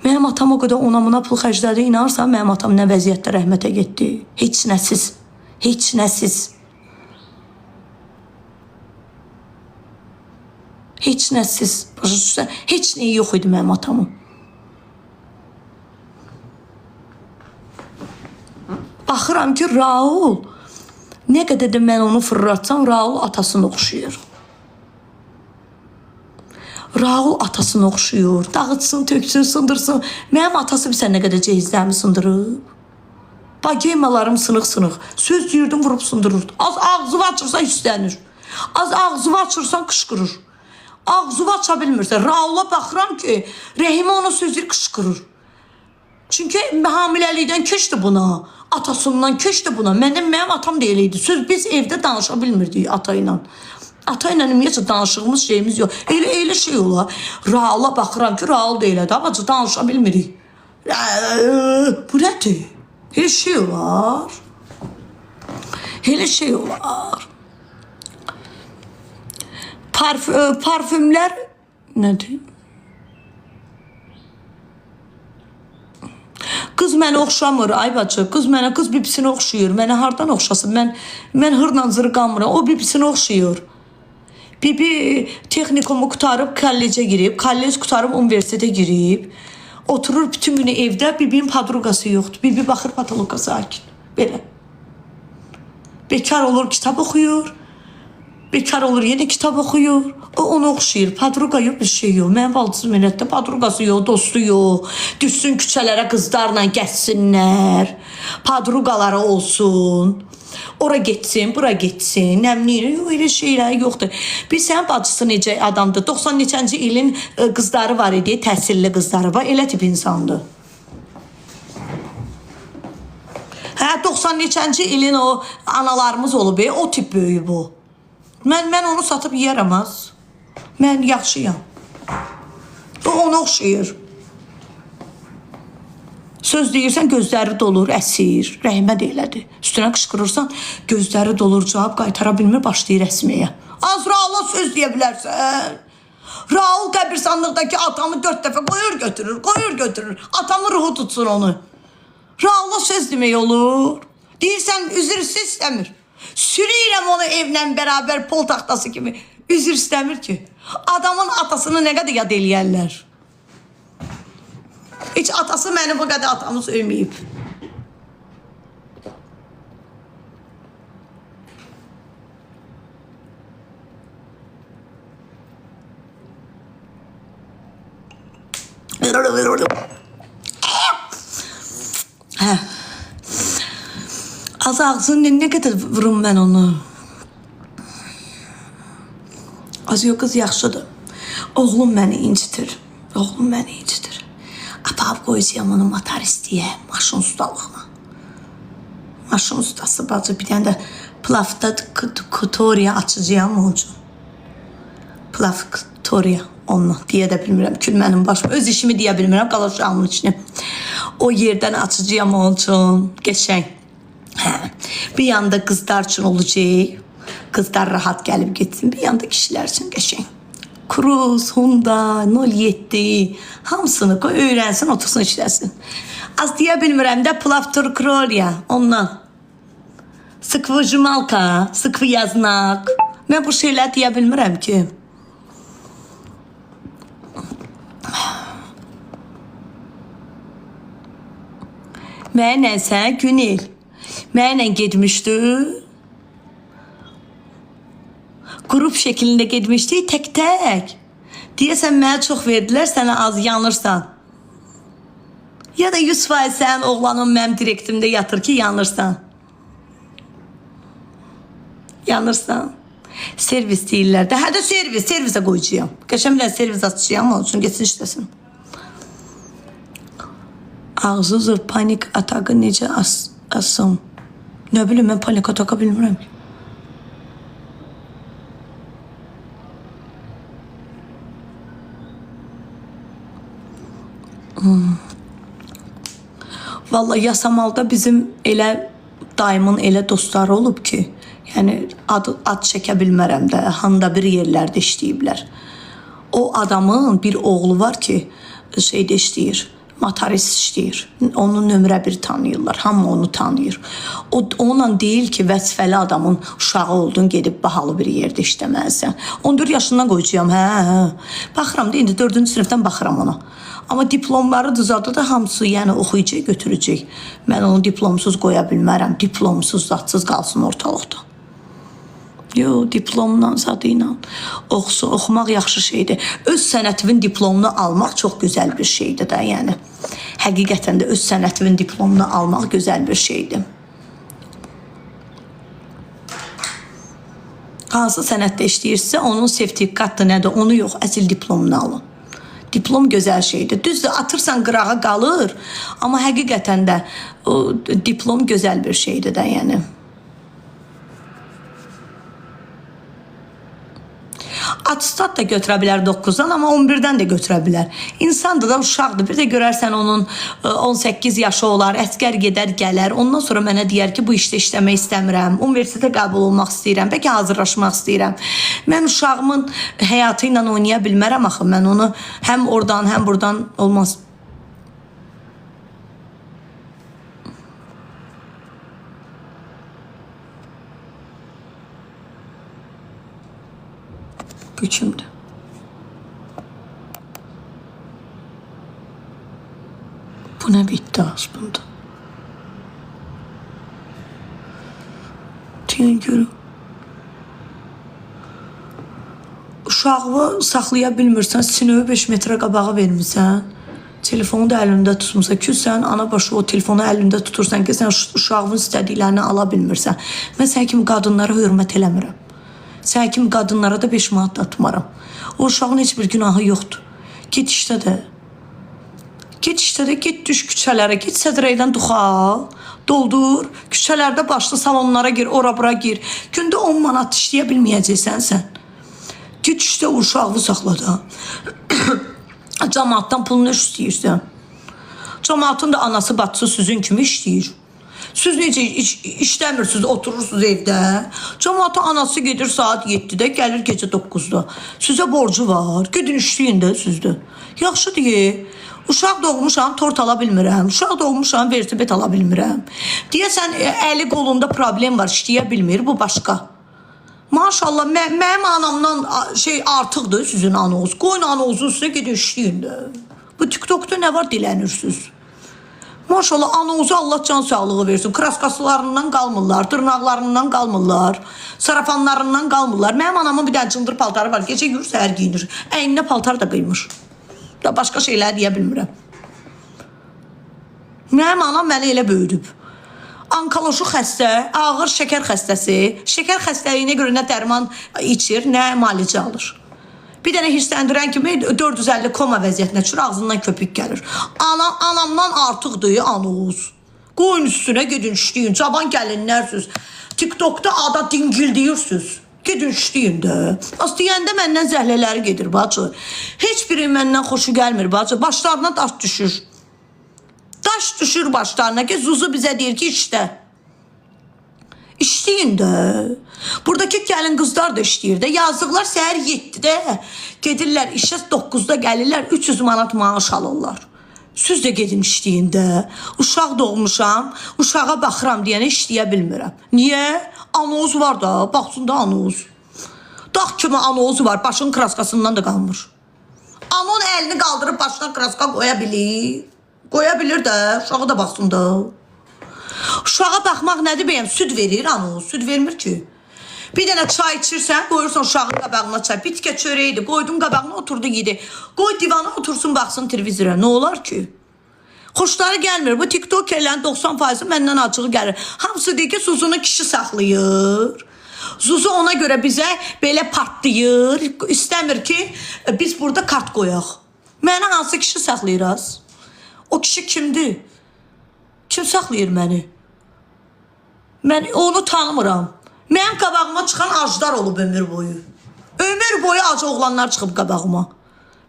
Mənim atam o qədər ona pul xərclədi, inanırsan, mənim atam nə vəziyyətdə rəhmətə getdi. Heç nəsiz. Heç nəsiz. Heç nəsiz. Başa düşsən, heç nəyi yox idi mənim atamın. Baxıram ki, Raul, nə qədər də mən onu fırlatsam, Raul atasını oxşuyur. Raul atasını oxşuyur, dağıtsın, töksün, sındırsın. Mənim atası bilsən nə qədər cehizlərimi sındırıb. Bagemalarım sınıq-sınıq. Söz deyirdim, vurub sındırırdı. Az ağzını açırsan üstlənir. Az ağzını açırsan qışqırır. Ağzını aça bilmirsən. Raula baxıram ki, Rəhimə ona söz deyir, qışqırır. Çünki hamiləlikdən keçdi buna. Atasından keçdi buna. Mənim atam da eləydi. Söz biz evdə danışa bilmirdik ata ilə. Ata ilə ümumiyyətlə danışığımız şeyimiz yox. Elə şey olar. Raula baxıram ki, Raul da elədi. Abacı danışa bilmirik. Bu nədir? Elə şey olar. Elə şey olar. Parfümlər nədir? Qız mənə oxşamır, ay bacı. Qız bibisinə oxşuyur. Mənə hardan oxşasın? Mən hırla zırı qanmıram. O bibisinə oxşuyur. Bibi texnikumu qutarıb kollecə girib, kollec qutarıb universitetə girib, oturur bütün günü evdə, bibinin padruqası yoxdur. Bibi baxır patoloqa sakin. Belə. Bekar olur, kitab oxuyur. bekar olur, yeni kitap oxuyur. O ona oxşayır. Padruqa yox, bir şey yox. Mənim valdsız millətdə padruqası yox, dostu yox. Düşsün küçələrə qızlarla gəzsinlər. Padruqaları olsun. Ora getsin, bura getsin. Nəmliyir. Yox, elə şeylər yoxdur. Bir sənin bacısı necə adamdır? 90 neçənci ilin qızları var idi, təhsilli qızları var. Elə tip insandır. Hə, 90 neçənci ilin o analarımız olub, o tip böyüyüb o. Mən onu satıb yiyərəm az. Mən yaxşıyam. O ona oxşayır. Söz deyirsən gözləri dolur, əsir, rəhmət elədi. Üstünə qışqırırsan gözləri dolur, cavab qaytara bilmir, başlayır əsməyə. Az Raula söz deyə bilərsən. Raul qəbirstanlıqdakı atamı 4 dəfə qoyur götürür. Atamın ruhu tutsun onu. Raula söz demək olur. Deyirsən üzr istəmir. Sürüyürəm onu evlə bərabər pol taxtası kimi. Üzr istəmir ki. Adamın atasını nə qədər yad eləyərlər. Heç atası məni bu qədər atamı söyməyib. Hə. Az ağzını nə qədər vurum mən onu. Az yox qız yaxşıdır. Oğlum məni incitir. Apab qoyacağım onu motoristiyə, maşın ustalığına. Maşın ustası bacı, bir dənə də plavda kutoriya açacağım onun üçün. Plav kutoriya onunla deyə də bilmirəm. Kül mənim başım. Öz işimi deyə bilmirəm, qalaşağımın içini. O yerdən açacağım onun üçün. Geçən. Bir yanda qızlar üçün olacaq. Qızlar rahat gəlib getsin. Bir yanda kişilər üçün geçən. Cruz, Honda, 07 hamısını qoy, öyrənsin, otursun, işləsin. Az deyə bilmirəm də Plavtur Krolya ondan. Sıkvıcımalka, sıkvı yaznak. Mən bu şeylər deyə bilmirəm ki. Mənlə sən Günel. Mənlə getmişdi. Grup şeklində getmişdik tək. Deyəsən mənə çox verdilər, sənə az yanırsan. Ya da 100% sənin oğlanın mənim direktimdə yatır ki, yanırsan. Servis deyirlər də. Hə də servisə qoyacağım. Qəşəm bilən servis açacağım, onun üçün geçsin işləsin. Ağzı panik atağı necə asım? Nə bilim, mən panik atağı bilmirəm. Vallahi Yasamalda bizim elə dayımın elə dostları olub ki, yəni ad çəkə bilmərəm də, handa bir yerlərdə işləyiblər. O adamın bir oğlu var ki, şeydə işləyir, motorist işləyir. Onu nömrə 1 tanıyırlar, hamı onu tanıyır. O onunla deyil ki, vəzifəli adamın uşağı oldun, gedib bahalı bir yerdə işləməlisən. 14 yaşından qoyacağım, hə. Baxıram da, indi 4-cü sinifdən baxıram ona. Amma diplomları düzadı da hamısı, yəni oxuyacaq, götürəcək. Mən onu diplomsuz qoya bilmərəm. Diplomsuz, zadsız qalsın ortalıqda. Yox, diplomla, zadıyla oxusun, oxumaq yaxşı şeydir. Öz sənətivin diplomunu almaq çox gözəl bir şeydir də, yəni. Həqiqətən də öz sənətivin diplomunu almaq gözəl bir şeydir. Hansı sənətdə işləyirsə, onun sertifikatı nədir, onu yox, əsl diplomunu alın. Diplom gözəl şeydir. Düzdür, atırsan qırağa qalır, amma həqiqətən də o diplom gözəl bir şeydir də, yəni. Atistat da götürə bilər 9-dan, amma 11-dən də götürə bilər. İnsandır da, uşaqdır. Bir də görərsən onun 18 yaşı olar, əsgər gedər, gələr. Ondan sonra mənə deyər ki, bu işdə işləmək istəmirəm, universitetə qəbul olmaq istəyirəm, bəlkə hazırlaşmaq istəyirəm. Mən uşağımın həyatı ilə oynaya bilmərəm axı. Mən onu həm oradan, həm buradan olmaz. Gücümdür. Bu ne bitti aslında. Diye görüm. uşağı saxlaya bilmirsən, sinöv 5 metrə qabağa vermirsən. Telefonu da əlində tutmursan ki, sən ana başı o telefonu əlində tutursan ki, sən uşağın istədiklərini ala bilmirsən. Mən sən kimi qadınlara hörmət eləmirəm. Sən kimi qadınlara da 5 manat da atmaram. O uşağın heç bir günahı yoxdur. Get işdə də. Get işdə də, get düş küçələrə, get sədrəydən duxal, doldur, küçələrdə başlı salonlara gir, ora-bura gir. Gündə 10 manat işləyə bilməyəcəksən sən. Get işdə uşağı saxla da. Cəmaatdan pulunu istəyirsən. Cəmaatın da anası, bacısı sizin kimi işləyir. Siz necə işləmirsiniz, oturursunuz evdə. Cəmaatın anası gedir saat 7-də, gəlir gecə 9-da. Sizə borcu var, gedin işləyin də sizdə. Yaxşı deyil. Uşaq doğmuşam, tort ala bilmirəm. Uşaq doğmuşam, velosiped ala bilmirəm. Deyəsən, əli qolunda problem var, işləyə bilmir, bu başqa. Maşallah, mənim anamdan artıqdır sizin anonuz. Qoyun anonuzu sizə gedin işləyin də. Bu TikTokda nə var dilənirsiniz? Maşallah, anonuza Allah can sağlığı versin. Kraskasılarından qalmırlar, dırnaqlarından qalmırlar, sarafanlarından qalmırlar. Mənim anamın bir dənə cındır paltarı var, gecə yürür, səhər giyinir. Əyninə paltar da qıymır. Da başqa şeylər deyə bilmirəm. Mənim anam məni elə böyüdüb. Onkoloji xəstə, ağır şəkər xəstəsi, şəkər xəstəliyinə görə nə dərman içir, nə müalicə alır. Bir dənə hirsləndirən kimi 450 koma vəziyyətinə düşür, ağzından köpük gəlir. Anamdan artıqdır anoz. Qoyun üstünə gedin işləyin, cavan gəlinlərsiniz. TikTokda ada dingildiyirsiniz. Gedin işləyin də. Az deyəndə məndən zəhlələri gedir, bacı. Heç biri məndən xoşu gəlmir, bacı. Başlarına daş düşür. Daş düşür başlarına ki, Zuzu bizə deyir ki, işlə. İşləyin də. Buradakı gəlin qızlar da işləyir də. Yazıqlar səhər 7-də gedirlər, işə 9-da gəlirlər, 300 manat maaş alırlar. Siz də gedin işləyin də. Uşaq doğmuşam, uşağa baxıram deyənə işləyə bilmirəm. Niyə? Anoz var da, baxsın da anoz. Dağ kimi anoz var, başın kraskasından da qalmır. Anon əlini qaldırıb başına kraska qoya bilir. Qoya bilir də, uşağı da baxsın da. Uşağa baxmaq nədir bəyəm? Süd verir anoz, süd vermir ki. Bir dənə çay içirsən, qoyursan uşağın qabağına çay. Bitkə çörəkdir, qoydun qabağına oturdu yedi. Qoy divana otursun, baxsın televizora. Nə olar ki? Xoşları gəlmir. Bu TikTokerlərin 90%-i məndən acığı gəlir. Hamısı deyir ki, Zuzunu kişi saxlayır. Zuzu ona görə bizə belə partlayır. İstəmir ki, biz burada kart qoyaq. Mənə hansı kişi saxlayırız? O kişi kimdir? Kim saxlayır məni? Mən onu tanımıram. Mənim qabağıma çıxan aclar olub ömür boyu. Ömür boyu acı oğlanlar çıxıb qabağıma.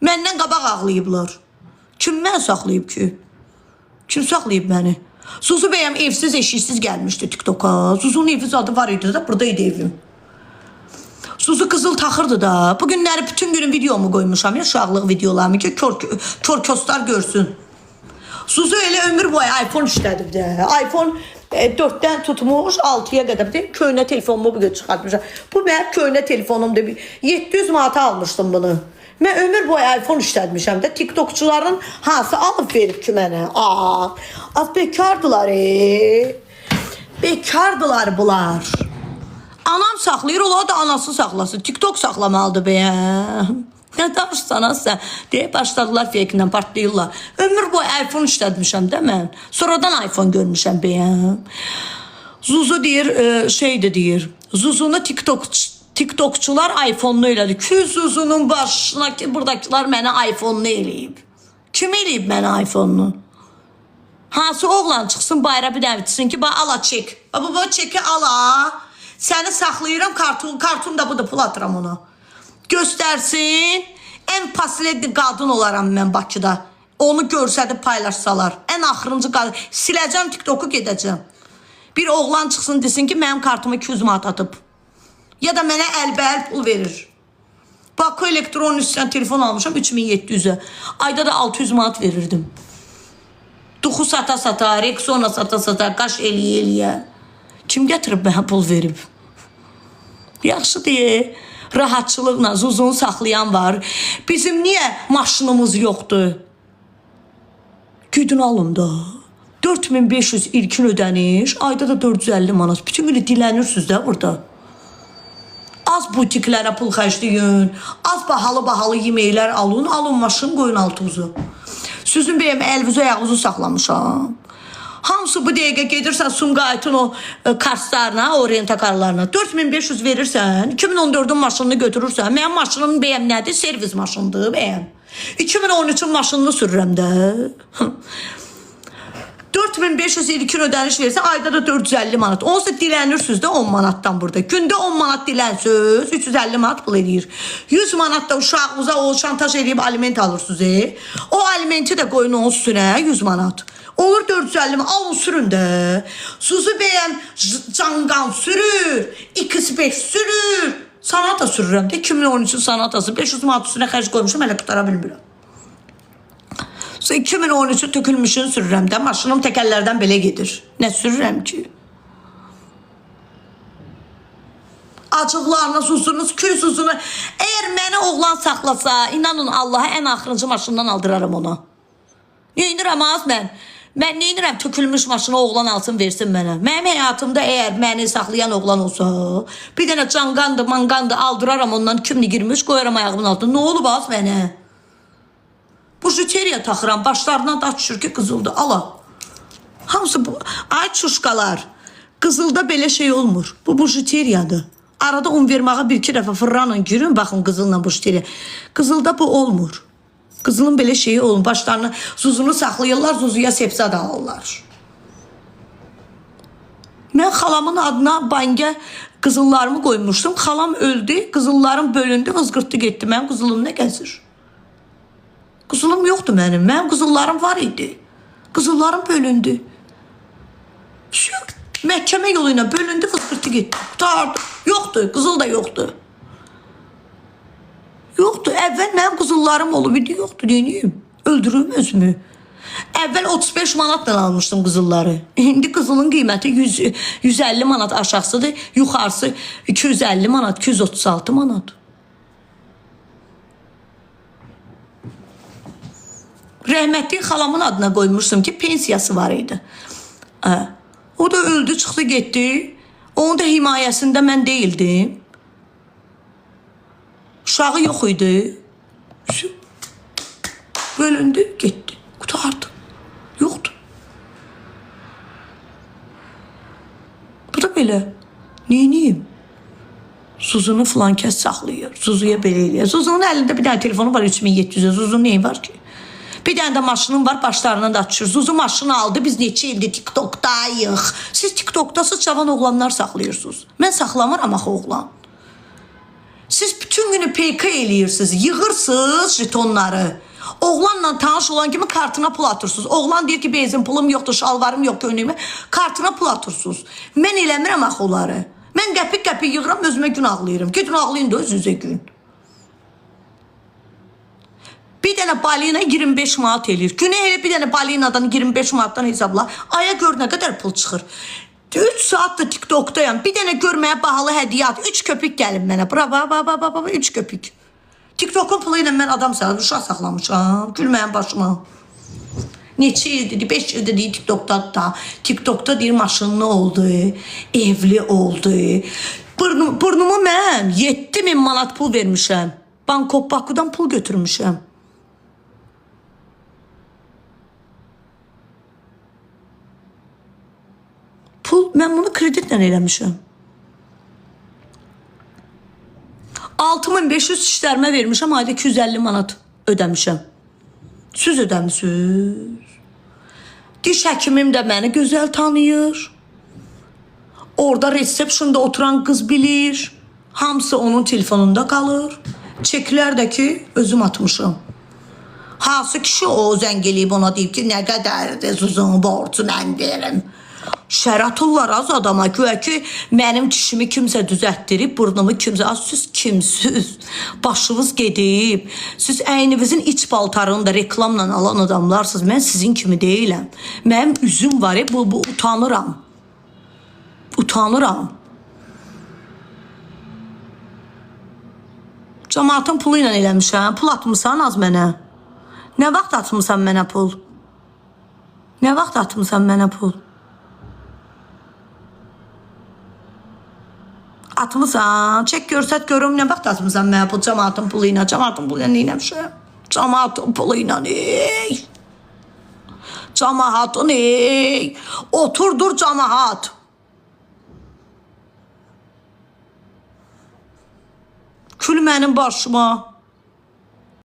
Məndən qabaq ağlayıblar. Kim mən saxlayıb ki? Kim saxlayıb məni? Zuzu bəyəm evsiz, eşiksiz gəlmişdi TikToka. Zuzunun evi zadı var idi da, buradaydı evim. Zuzu qızıl taxırdı da. Bu günləri bütün günün videomu qoymuşam ya, uşaqlıq videolarımı ki, kör-köstar görsün. Zuzu elə ömür boyu iPhone işlədib də. iPhone 4-dən tutmuş 6-ya qədər deyim, köynə telefonumu bu gün çıxartmışam. Bu mənim köynə telefonumdur. 700 manata almışdım bunu. Mən ömür boyu iPhone işlətmişəm də. TikTokçuların hansı alıb verib ki mənə? Az bekardılar. Bekardılar bunlar. Anam saxlayır, onlar da anası saxlasın. TikTok saxlamalıdır bəyəm. Nə danışsan sən? Deyib başladılar fake'lə partlayırlar. Ömür boyu iPhone işlətmişəm də mən. Sonradan iPhone görmüşəm bəyəm. Zuzu deyir, deyir. Zuzunu TikTokçular iPhone-nu elədi. Ki Zuzunun başına ki, buradakılar mənə iPhone-nu eləyib. Kim eləyib mənə iPhone-nu? Hansı oğlan çıxsın bayra bir dəvitsin ki, ala çek. Bu çeki ala. Səni saxlayıram, kartun da budur, pul atıram ona. Göstərsin. Ən pasiletli qadın olaram mən Bakıda. Onu görsədib paylaşsalar. Ən axırıncı qadın. Siləcəm TikToku, gedəcəm. Bir oğlan çıxsın desin ki, mənim kartıma 200 manat atıb. Ya da mənə əlbəl pul verir. Bakı elektron üstdən telefon almışam 3700'ə. Ayda da 600 manat verirdim. Duxu sata-sata, Rexona sata-sata, qaş eləyə-eləyə. Kim gətirib mənə pul verib? Yaxşı deyə. Rahatçılıqla Zuzunu saxlayan var. Bizim niyə maşınımız yoxdur? Güdün alın da. 4500 ilkin ödəniş, ayda da 450 manat. Bütün günü dilənirsiniz də burada. Az butiklərə pul xərcləyin, az bahalı yeməklər alın maşın qoyun altınızı. Sizin bəyəm əlinizi ayağınızı saxlamışam. Hamısı bu dəqiqə gedirsən Sumqayıtın o karslarına, o rentakarlarına 4500 verirsən, 2014-ün maşınını götürürsən. Mənim maşınım bəyəm nədir? Servis maşındır bəyəm. 2013-ün maşınını sürürəm də. 4500 ilkin ödəniş verirsən, ayda da 450 manat. Onsuz dilənirsiniz də 10 manatdan burada. Gündə 10 manat dilənsiniz, 350 manat pul edir. 100 manat da uşağınıza o şantaj edib aliment alırsınız. O alimenti də qoyun onun üstünə 100 manat. Olur 450 manat, alın sürün də. Suzu bəyən canqan sürür, X5 sürür. Sanata sürürəm də, 2013-ün sanatası 500 manat üstünə xərc qoymuşum, hələ qutara bilmirəm. 2013'ü tökülmüşünü sürürəm də, maşınım təkərlərdən belə gedir. Nə sürürəm ki? Acıqlarına susunuz, kül susunu. Əgər məni oğlan saxlasa, inanın Allaha ən axırıncı maşından aldıraram ona. Neynirəm az mən? Mən neynirəm tökülmüş maşını oğlan alsın versin mənə. Mənim həyatımda əgər məni saxlayan oğlan olsa, bir dənə canqandı, manqandı aldıraram ondan 2023 qoyaram ayağımın altına. Nə olub az mənə? Bu juteriya taxıram, başlarına da düşür ki qızıldı, ala. Hamısı bu, ay çuşqalar, qızılda belə şey olmur. Bu juteriyadır. Arada un verməyə bir-iki dəfə fırranın, girin, baxın qızılla bu juteriya. Qızılda bu olmur. Qızılın belə şeyi olmur, başlarına zuzunu saxlayırlar, zuzuya sepsa da alırlar. Mən xalamın adına bangə qızıllarımı qoymuşdum, xalam öldü, qızıllarım bölündü, vızqırtdı getdi, mənim qızılım nə gəzir? Qızılım yoxdur mənim. Mənim qızıllarım var idi. Qızıllarım bölündü. Məhkəmə yolu ilə bölündü, fıskırtı getdi. Qutardı. Yoxdur. Qızıl da yoxdur. Yoxdur. Əvvəl mənim qızıllarım olub idi. Yoxdur. Deyim. Öldürüm özümü. Əvvəl 35 manatla almışdım qızılları. İndi qızılın qiyməti 150 manat aşağısıdır. Yuxarısı 250 manat, 236 manat. Rəhmətli xalamın adına qoymuşdum ki, pensiyası var idi. O da öldü, çıxdı, getdi. Onun da himayəsində mən deyildim. Uşağı yox idi. Bölündü, getdi. Qutardı. Yoxdur. Bu da belə. Neyniyim? Suzunu filan kəs saxlayır. Suzuya belə eləyir. Suzunun əlində bir dənə telefonu var 3700. Suzunun neyi var ki? Bir dənə də maşının var, başlarından da açır. Zuzu maşını aldı, biz neçə ildir TikTok'dayıq. Siz TikTok'dasız cavan oğlanlar saxlayırsınız. Mən saxlamıram axı oğlan. Siz bütün günü PK eləyirsiniz, yığırsınız jetonları. Oğlanla tanış olan kimi kartına pul atırsınız. Oğlan deyir ki, benzin pulum yoxdur, şalvarım yoxdur, önümə. Kartına pul atırsınız. Mən eləmirəm axı onları. Mən qəpik-qəpik yığıram, özümə gün ağlayırım. Gidin ağlayın da özünüzə gün. Bir dənə balina 25 manat eləyir. Günə elə bir dənə balinadan 25 manatdan hesabla. Aya gör nə qədər pul çıxır. 3 saat da TikTok'dayam. Bir dənə görməyə bahalı hədiyyə at. 3 köpük gəlin mənə. Bravo, 3 köpük. TikTok'un pulu ilə mən adam saxlamışam, uşaq saxlamışam. Gülməyin başıma. Neçə ildir, 5 ildir deyir TikTok'da da. TikTok'da deyir maşınlı oldu, evli oldu. Burnumu mən 7000 manat pul vermişəm. Bankop Baku'dan pul götürmüşəm. Pul, mən bunu kreditlə eləmişəm. 6500 işlərimə vermişəm, ayda 250 manat ödəmişəm. Siz ödəmişsiniz. Diş həkimim də məni gözəl tanıyır. Orada resepsiyonda oturan qız bilir. Hamısı onun telefonunda qalır. Çeklər də ki, özüm atmışım. Hansı kişi o zəng eləyib ona deyib ki, nə qədərdir Suzun borcu mən verim. Şər atırlar az adama, güya ki, mənim dişimi kimsə düzətdirib, burnumu kimsə, siz kimsiz, başınız gedib, siz əyninizin iç paltarını da reklamla alan adamlarsınız, mən sizin kimi deyiləm. Mənim üzüm var, bu utanıram. Utanıram. Cəmaatın pulu ilə eləmişəm, pul atmışsan az mənə. Nə vaxt atmışsan mənə pul? Nə vaxt atmışsan mənə pul? atmısan, çək görsət görüm nə vaxt atmısan mənə bu cəmaatın pulu ilə, cəmaatın pulu ilə neyləmişəm? Cəmaatın pulu ilə, ey! Cəmaatın, ey! Oturdur cəmaat! Kül mənim başıma.